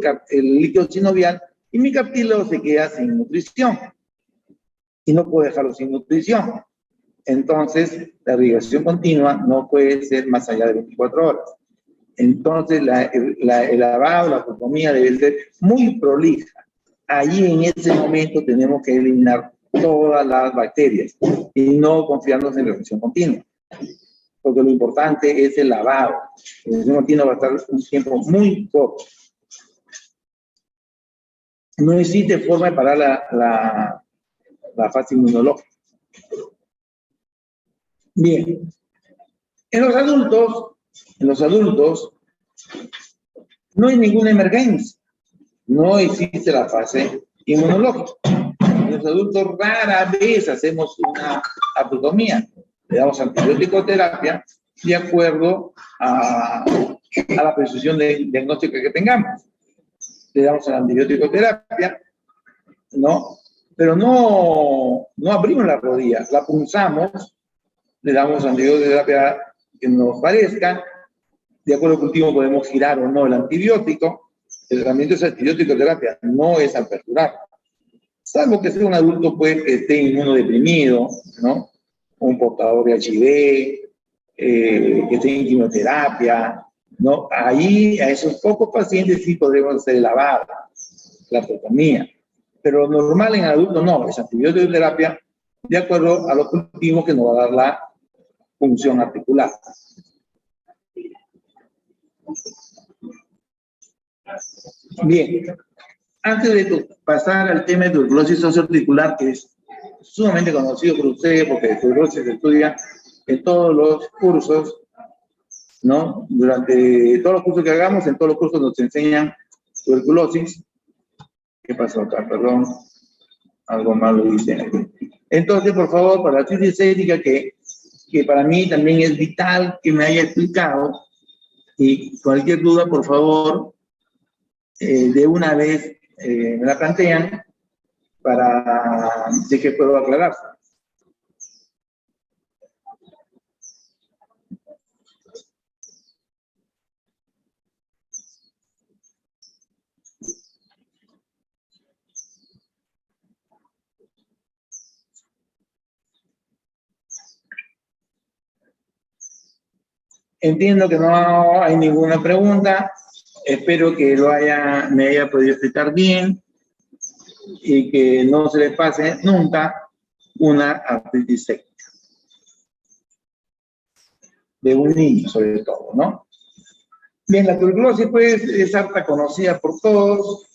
líquido sinovial y mi cartílago se queda sin nutrición. Y no puedo dejarlo sin nutrición. Entonces, la irrigación continua no puede ser más allá de 24 horas. Entonces, el lavado, la artrotomía debe ser muy prolija. Allí en ese momento tenemos que eliminar todas las bacterias y no confiarnos en la irrigación continua. Porque lo importante es el lavado. La irrigación continua va a estar un tiempo muy corto. No existe forma de parar la fase inmunológica. Bien. En los adultos no hay ninguna emergencia. No existe la fase inmunológica. En los adultos rara vez hacemos una artrotomía. Le damos antibiótico terapia de acuerdo a la precisión diagnóstica que tengamos. Le damos el antibiótico terapia, ¿no? Pero no abrimos la rodilla, la punzamos, le damos antibiótico terapia que nos parezca, de acuerdo al cultivo podemos girar o no el antibiótico. El tratamiento es antibiótico terapia, no es aperturar. Salvo que sea un adulto pues, que esté inmunodeprimido, ¿no? Un portador de HIV, que esté en quimioterapia, ¿no? Ahí, a esos pocos pacientes sí podremos hacer el lavado, la artrotomía. Pero normal en adulto no, es antibiótico terapia de acuerdo a los cultivos que nos va a dar la función articular. Bien, antes de pasar al tema de tuberculosis socioarticular, que es sumamente conocido por ustedes, porque tuberculosis se estudia en todos los cursos, ¿no? Durante todos los cursos que hagamos, en todos los cursos nos enseñan tuberculosis. ¿Qué pasó acá? Perdón. Algo malo dicen aquí. Entonces, por favor, para la artritis séptica, que para mí también es vital que me haya explicado, y cualquier duda, por favor, de una vez me la plantean para de que puedo aclararse. Entiendo que no hay ninguna pregunta. Espero que me haya podido explicar bien y que no se le pase nunca una artritis séptica. De un niño, sobre todo, ¿no? Bien, la tuberculosis, pues, es harta conocida por todos.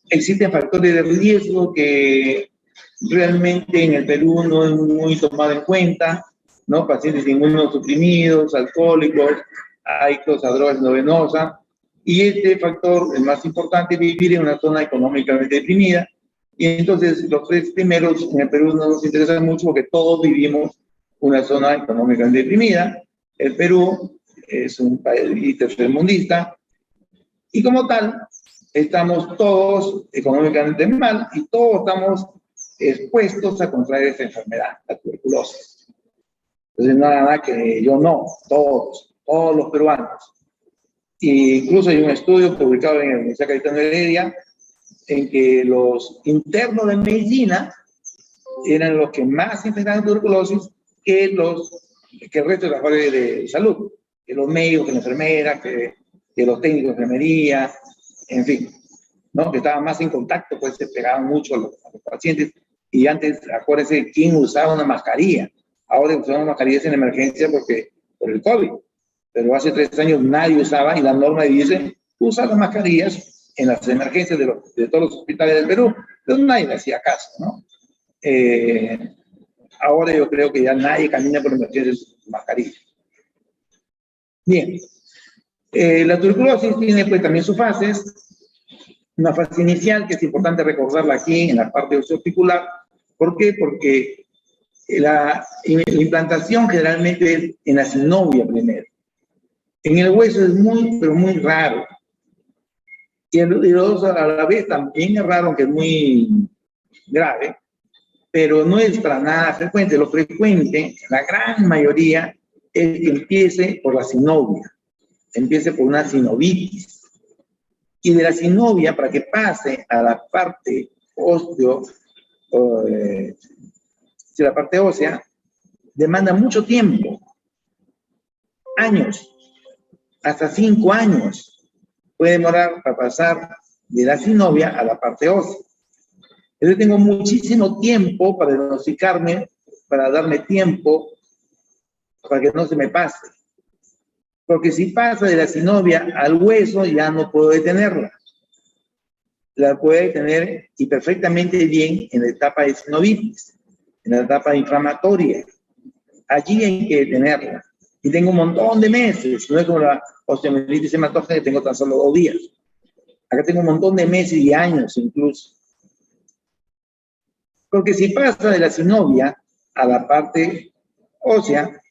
Existen factores de riesgo que realmente en el Perú no es muy tomado en cuenta, ¿no? Pacientes inmunosuprimidos, alcohólicos, adictos a drogas endovenosas. Y este factor, el más importante, es vivir en una zona económicamente deprimida. Y entonces los tres primeros en el Perú no nos interesan mucho porque todos vivimos una zona económicamente deprimida. El Perú es un país tercermundista y como tal estamos todos económicamente mal y todos estamos expuestos a contraer esta enfermedad, la tuberculosis. Entonces nada que yo no, todos los peruanos. E incluso hay un estudio publicado en la Universidad Cayetano Heredia en que los internos de medicina eran los que más infectaban tuberculosis que el resto de las áreas de salud, que los médicos, que la enfermera, que los técnicos de enfermería, en fin, ¿no? Que estaban más en contacto, pues se pegaban mucho a los pacientes. Y antes, acuérdense, ¿quién usaba una mascarilla? Ahora usamos mascarillas en emergencia por el COVID. Pero hace 3 años nadie usaba y la norma dice, usa las mascarillas en las emergencias de todos los hospitales del Perú. Pero nadie le hacía caso, ¿no? Ahora yo creo que ya nadie camina por emergencias sin mascarilla. Bien. La tuberculosis tiene pues también sus fases. Una fase inicial que es importante recordarla aquí en la parte osteoarticular. ¿Por qué? Porque la implantación generalmente es en la sinovia primero. En el hueso es muy, pero muy raro. Y los a la vez también es raro, aunque es muy grave, pero no es para nada frecuente. Lo frecuente, la gran mayoría, es que empiece por la sinovia, empiece por una sinovitis. Y de la sinovia, para que pase a la parte la parte ósea, demanda mucho tiempo, años, hasta 5 años puede demorar para pasar de la sinovia a la parte ósea. Yo tengo muchísimo tiempo para diagnosticarme, para darme tiempo, para que no se me pase. Porque si pasa de la sinovia al hueso, ya no puedo detenerla. La puede detener y perfectamente bien en la etapa de sinovitis, en la etapa inflamatoria. Allí hay que detenerla. Y tengo un montón de meses, no es como la osteomielitis hematógena que tengo tan solo 2 días. Acá tengo un montón de meses y años incluso. Porque si pasa de la sinovia a la parte ósea,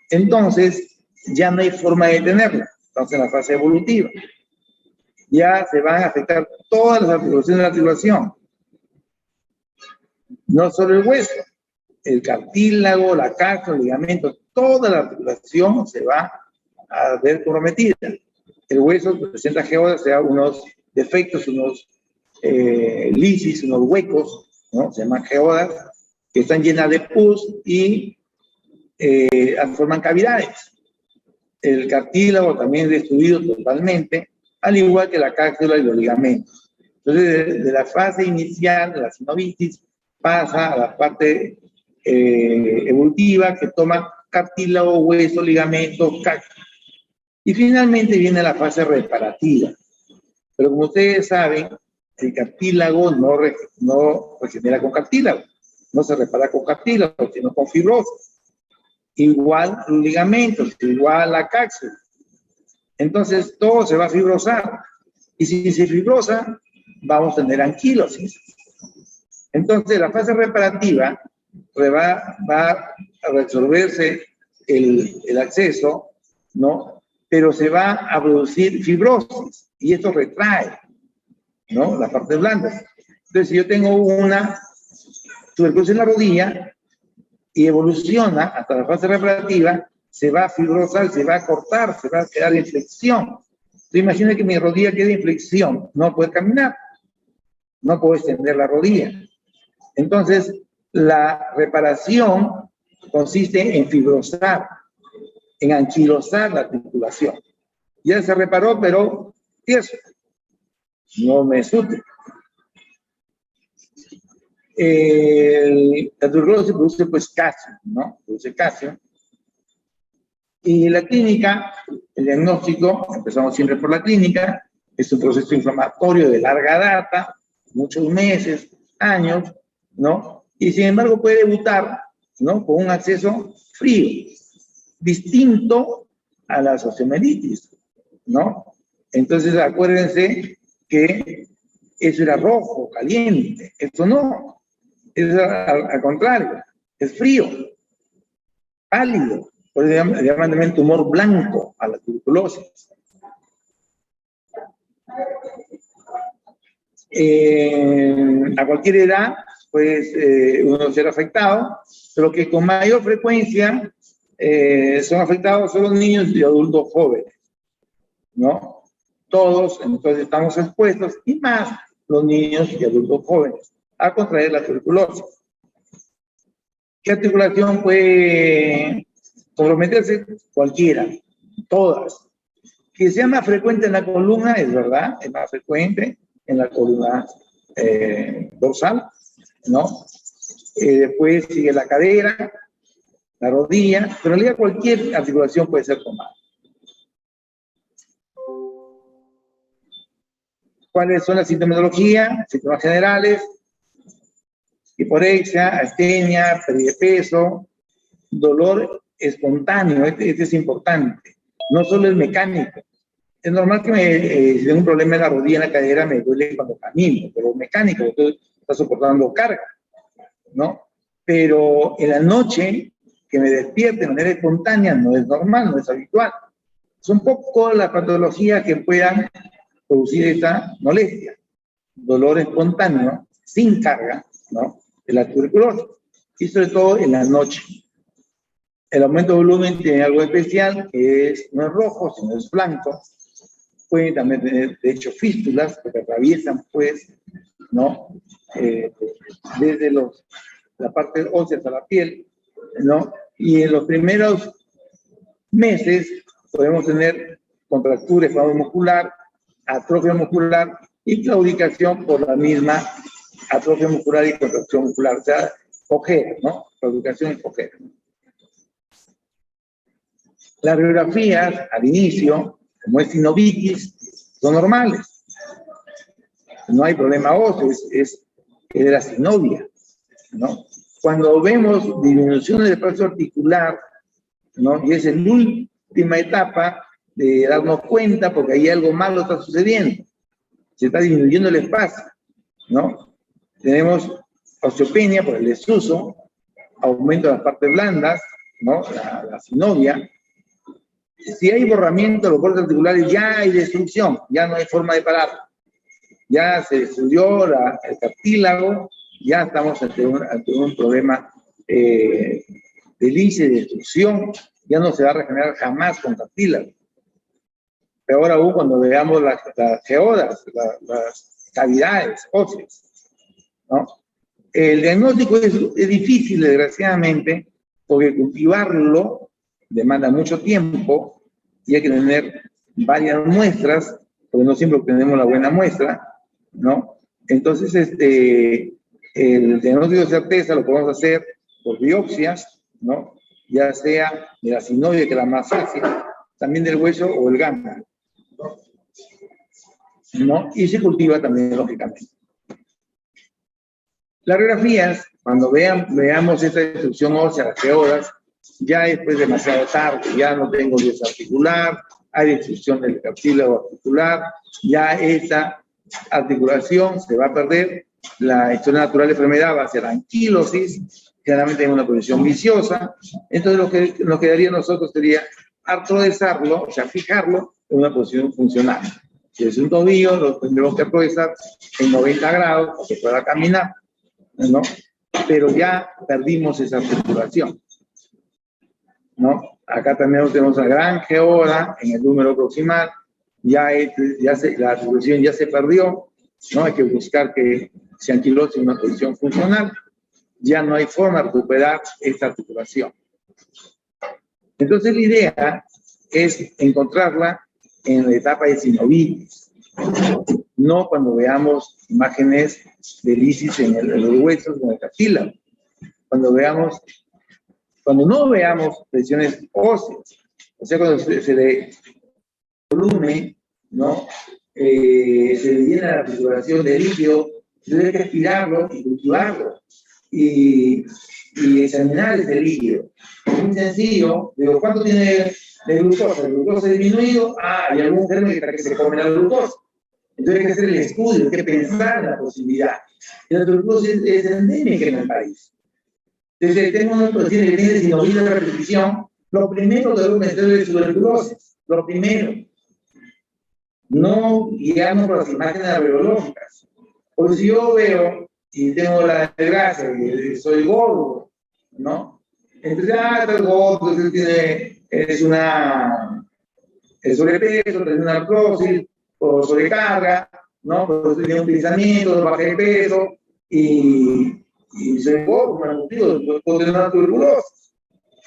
entonces ya no hay forma de detenerla. Entonces en la fase evolutiva ya se van a afectar todas las articulaciones de la articulación. No solo el hueso, el cartílago, la cápsula, el ligamento, toda la articulación se va a ver comprometida. El hueso presenta geodas, o sea, unos defectos, unos lisis, unos huecos, ¿no? Se llaman geodas, que están llenas de pus y forman cavidades. El cartílago también es destruido totalmente, al igual que la cápsula y los ligamentos. Entonces, de la fase inicial de la sinovitis pasa a la parte evolutiva que toma cartílago, hueso, ligamento, cápsula. Y finalmente viene la fase reparativa. Pero como ustedes saben, el cartílago no regenera con cartílago, no se repara con cartílago, sino con fibrosis. Igual los ligamentos, igual la cápsula. Entonces todo se va a fibrosar. Y si se fibrosa, vamos a tener anquilosis. Entonces la fase reparativa va a resolverse el acceso, ¿no? pero se va a producir fibrosis y esto retrae, ¿no?, las partes blandas. Entonces, si yo tengo una tuberculosis en la rodilla y evoluciona hasta la fase reparativa, se va a fibrosar, se va a cortar, se va a quedar en flexión. Entonces, imagina que mi rodilla quede en flexión, no puedo caminar, no puedo extender la rodilla. Entonces, la reparación consiste en fibrosar, en anquilosar la articulación. Ya se reparó, pero tieso, no me es útil. La tuberculosis produce pues calcio, ¿no? Produce calcio. Y la clínica, el diagnóstico, empezamos siempre por la clínica, es un proceso inflamatorio de larga data, muchos meses, años, ¿no? Y sin embargo puede debutar, ¿no?, con un acceso frío, distinto a la osteomielitis, ¿no? Entonces acuérdense que eso era rojo, caliente, esto no, es al contrario, es frío, pálido, por eso le llaman también tumor blanco a la tuberculosis. A cualquier edad, pues uno será afectado, pero que con mayor frecuencia son afectados son los niños y adultos jóvenes, ¿no? Todos, entonces, estamos expuestos, y más los niños y adultos jóvenes, a contraer la tuberculosis. ¿Qué articulación puede comprometerse? Cualquiera, todas. Que sea más frecuente en la columna, es verdad, es más frecuente en la columna dorsal, ¿no? Después sigue la cadera, la rodilla, pero en realidad cualquier articulación puede ser tomada. ¿Cuáles son las sintomatologías? Síntomas generales: hiporexia, astenia, pérdida de peso, dolor espontáneo, este es importante, no solo es mecánico. Es normal que si tengo un problema en la rodilla, en la cadera, me duele cuando camino, pero mecánico, porque está soportando carga, ¿no? Pero en la noche, que me despierte de manera espontánea, no es normal, no es habitual. Son poco las patologías que puedan producir esta molestia. Dolor espontáneo, sin carga, ¿no?, de la tuberculosis, y sobre todo en la noche. El aumento de volumen tiene algo especial, que no es rojo, sino es blanco. Pueden también tener, de hecho, fístulas, porque atraviesan, pues, ¿no?, desde la parte ósea hasta la piel, ¿no? Y en los primeros meses podemos tener contractura muscular, atrofia muscular y claudicación por la misma atrofia muscular y contracción muscular, o sea, ojera, ¿no? Claudicación y ojera. Las radiografías al inicio, como es sinovitis, son normales. No hay problema óseo, es de la sinovia, ¿no? Cuando vemos disminución del espacio articular, ¿no?, y es en la última etapa de darnos cuenta, porque ahí algo malo está sucediendo, se está disminuyendo el espacio, ¿no? Tenemos osteopenia por el desuso, aumento de las partes blandas, ¿no?, la sinovia. Si hay borramiento de los bordes articulares, ya hay destrucción, ya no hay forma de pararlo. Ya se destruyó el cartílago, ya estamos ante un problema de lice, de destrucción, ya no se va a regenerar jamás con cartílago. Peor aún cuando veamos las geodas, las cavidades óseas, ¿no? El diagnóstico es difícil, desgraciadamente, porque cultivarlo demanda mucho tiempo y hay que tener varias muestras, porque no siempre obtenemos la buena muestra, ¿no? Entonces, el diagnóstico de certeza lo podemos hacer por biopsias, ¿no? Ya sea de la sinovia, que es la más fácil, también del hueso o el ganglio, ¿no? Y se cultiva también, lógicamente. Las radiografías, cuando veamos esta destrucción ósea, las geodas, ya es pues demasiado tarde, ya no tengo lienzo articular, hay destrucción del cartílago articular, ya esta articulación se va a perder, la historia natural de enfermedad va a ser anquilosis, generalmente en una posición viciosa. Entonces lo que nos quedaría a nosotros sería artrodesarlo, o sea, fijarlo en una posición funcional. Si es un tobillo, lo tendremos que artrodesar en 90 grados para que pueda caminar, ¿no? Pero ya perdimos esa articulación, ¿no? Acá también tenemos una gran geoda en el número proximal, la articulación ya se perdió, ¿no? Hay que buscar que se anquilose en una posición funcional, ya no hay forma de recuperar esta articulación. Entonces la idea es encontrarla en la etapa de sinovitis, no cuando veamos imágenes de lisis en los huesos, en el cartílago. Cuando no veamos lesiones óseas, o sea, cuando se le volume, ¿no? Se le llena la articulación de líquido, se debe respirarlo y cultivarlo y examinar ese líquido. Es muy sencillo. Digo, ¿cuánto tiene de glucosa? ¿El glucosa disminuido? Hay algún germen que se come la glucosa. Entonces hay que hacer el estudio, hay que pensar en la posibilidad. Y la tuberculosis es endémica en el país. Entonces, tengo un paciente que tiene sinovitis de repetición, lo primero que debo pensar es tuberculosis. Lo primero. No guiarnos por las imágenes radiológicas. Porque si yo veo y tengo la desgracia que soy gordo, ¿no? Entonces, estás gordo, es sobrepeso, tienes una artrosis, o sobrecarga, ¿no? Pues tiene un pensamiento, bajé de peso, y soy gordo, puedo tener una tuberculosis,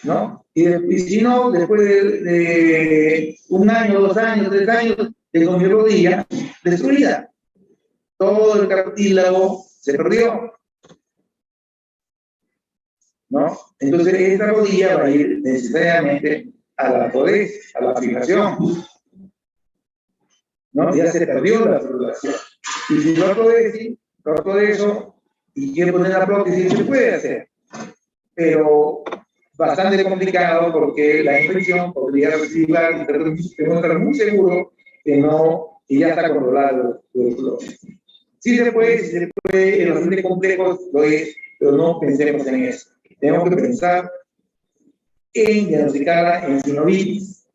¿no? Y si no, después de 1 año, 2 años, 3 años, tengo mi rodilla destruida. Todo el cartílago se perdió, ¿no? Entonces, esta rodilla va a ir necesariamente a la protesis, a la fijación, ¿no? Ya se perdió la articulación. Y si trato de eso, y quiero poner la prótesis, se puede hacer. Pero bastante complicado porque la infección podría recibir, y tenemos que estar muy seguros que ya está controlado el dolor. Sí se puede, es bastante complejo, lo es, pero no pensemos en eso. Tenemos que pensar en diagnosticarla en sinovitis.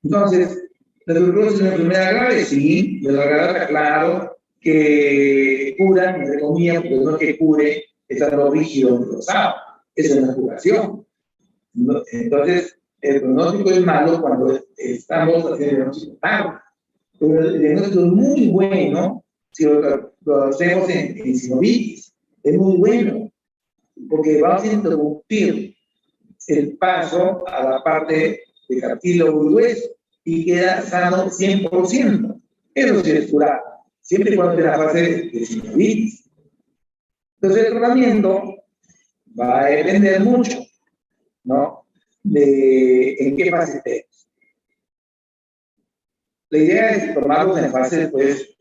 Entonces, la tuberculosis es una enfermedad grave, sí, de la gravedad, claro, que cura, entre comillas, porque no es que cure estando rígido o rosado, esa es una curación. Entonces, el pronóstico es malo cuando estamos haciendo el diagnóstico tarde. Pero el diagnóstico es muy bueno si lo hacemos en sinovitis. Es muy bueno, porque vamos a interrumpir el paso a la parte de cartílago y hueso y queda sano 100%. Eso sí es curar, siempre y cuando esté en la fase de sinovitis. Entonces, el tratamiento va a depender mucho, ¿no? De en qué fase esté. La idea es tomarlos en fase, pues,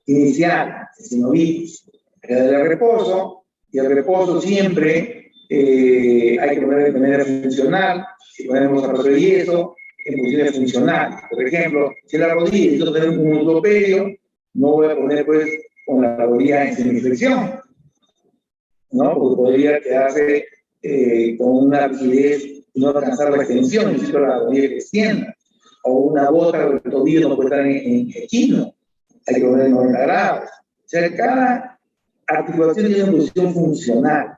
inicial, de sinovitis, el reposo, y el reposo siempre hay que poner de manera funcional. Si ponemos aparato de yeso, en posiciones funcionales. Por ejemplo, si la rodilla, yo tengo un ortopedio, no voy a poner, pues, con la rodilla en semiflexión, ¿no? Porque podría quedarse con una rigidez y no alcanzar la extensión, necesito la rodilla que extienda. O una bota o el tobillo no puede estar en equino, hay que poner en 90 grados. O sea, cada articulación tiene una posición funcional,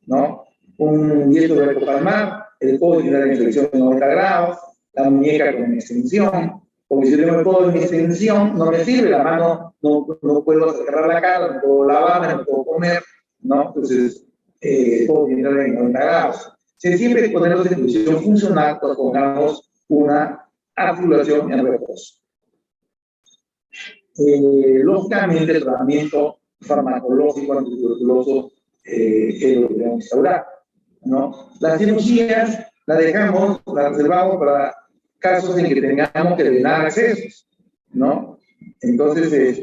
¿no? Un yeso palmar, el codo tiene una flexión de 90 grados, la muñeca con extensión, porque si yo tengo el codo en extensión, no me sirve, la mano no puedo acercar la cara, no puedo lavarme, no puedo comer, ¿no? Entonces, el codo tiene que estar en 90 grados. Siempre hay que ponerlos en posición funcional cuando pongamos una articulación en reposo. Lógicamente, el tratamiento farmacológico antituberculoso es lo que debemos instaurar, ¿no? Las cirugías las reservamos para casos en que tengamos que drenar accesos, ¿no? Entonces,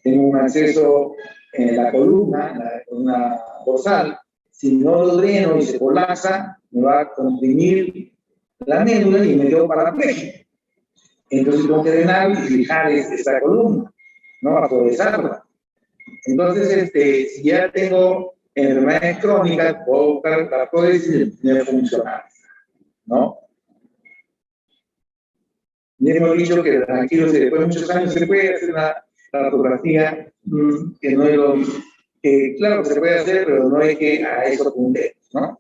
tengo un acceso en la columna dorsal. Si no lo dreno y se colapsa, me va a comprimir la médula y me quedo parapléjico. Entonces tengo que drenar y fijar esta columna, ¿no? Atravesarla. Entonces, si ya tengo enfermedades crónicas, puedo buscar la prótesis no funcional, ¿no? Y hemos dicho que aquí después de muchos años se puede hacer una radiografía que no es lo que, claro que se puede hacer, pero no es que a eso apunte, ¿no?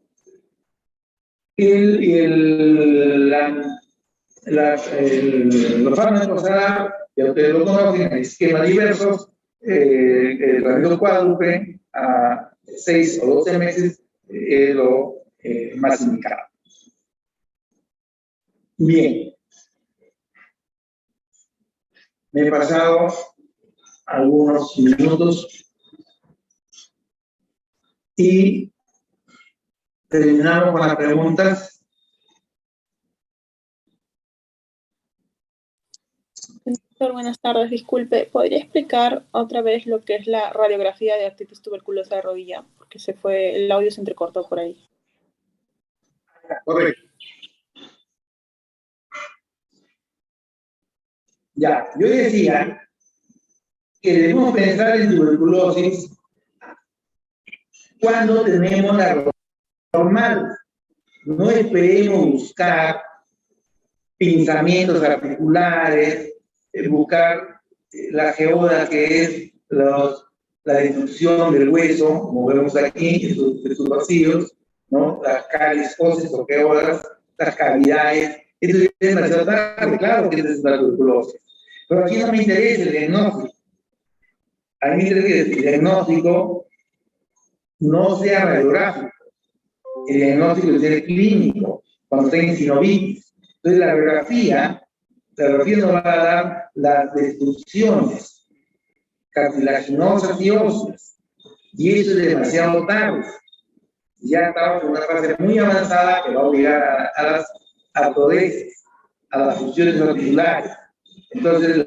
Los fármacos ya ustedes lo conocen, esquemas diversos, el tratamiento cuádruple a 6 o 12 meses es lo más indicado. Bien, me he pasado algunos minutos y terminamos con las preguntas. Doctor, buenas tardes. Disculpe, ¿podría explicar otra vez lo que es la radiografía de artritis tuberculosa de rodilla? Porque el audio se entrecortó por ahí. Correcto. Ya, yo decía que debemos pensar en tuberculosis cuando tenemos la rodilla normal. No esperemos buscar pinzamientos articulares, buscar la geoda, que es la destrucción del hueso, como vemos aquí, en sus vacíos, ¿no? Las caries óseas o geodas, las cavidades. Esto es demasiado tarde, claro que es la tuberculosis. Pero aquí no me interesa el diagnóstico. A mí me interesa que el diagnóstico no sea radiográfico. El diagnóstico debe ser clínico, cuando tenga sinovitis. Entonces, la radiografía nos va a dar las destrucciones cartilaginosas y óseas. Y eso es demasiado tarde. Ya estamos en una fase muy avanzada que va a obligar a las artrodesis, a las funciones articulares. Entonces,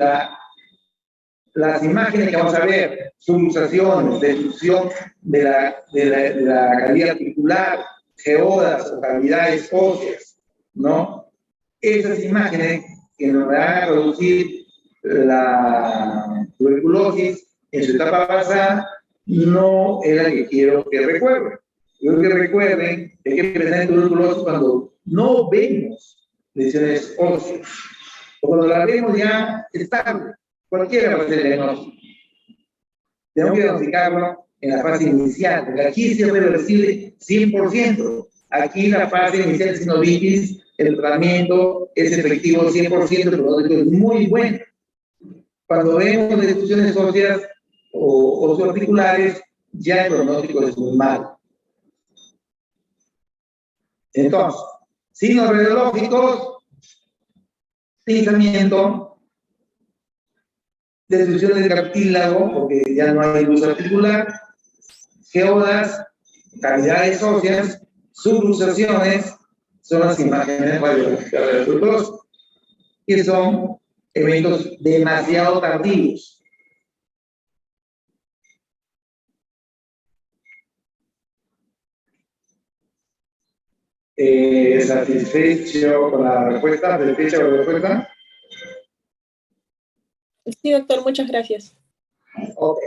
las imágenes que vamos a ver, subluxaciones, destrucción de la cavidad articular, geodas o cavidades óseas, ¿no? Esas imágenes que nos van a producir la tuberculosis en su etapa basal no es la que quiero que recuerden. Quiero que recuerden que hay que pensar en tuberculosis cuando no vemos lesiones óseas. O cuando las vemos ya es tarde. Cualquiera puede ser el diagnóstico. Tenemos que diagnosticarlo en la fase inicial, porque aquí sí es reversible 100%. Aquí en la fase inicial de sinovitis, el tratamiento es efectivo 100%, el pronóstico es muy bueno. Cuando vemos destrucciones óseas o osteoarticulares, ya el pronóstico es muy malo. Entonces, signos radiológicos, pinzamiento, destrucción del cartílago, porque ya no hay luz articular, geodas, cavidades óseas, subluxaciones, son las imágenes radiológicas de la tuberculosis, que son eventos demasiado tardíos. ¿Satisfecho con la respuesta? ¿Satisfecho con la respuesta? Sí, doctor, muchas gracias. Ok.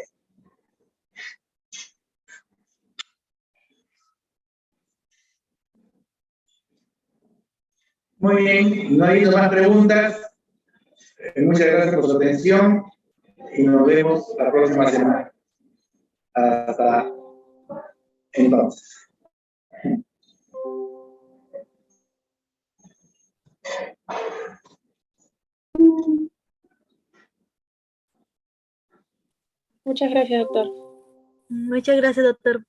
Muy bien, no hay más preguntas. Muchas gracias por su atención y nos vemos la próxima semana. Hasta entonces. Muchas gracias, doctor. Muchas gracias, doctor.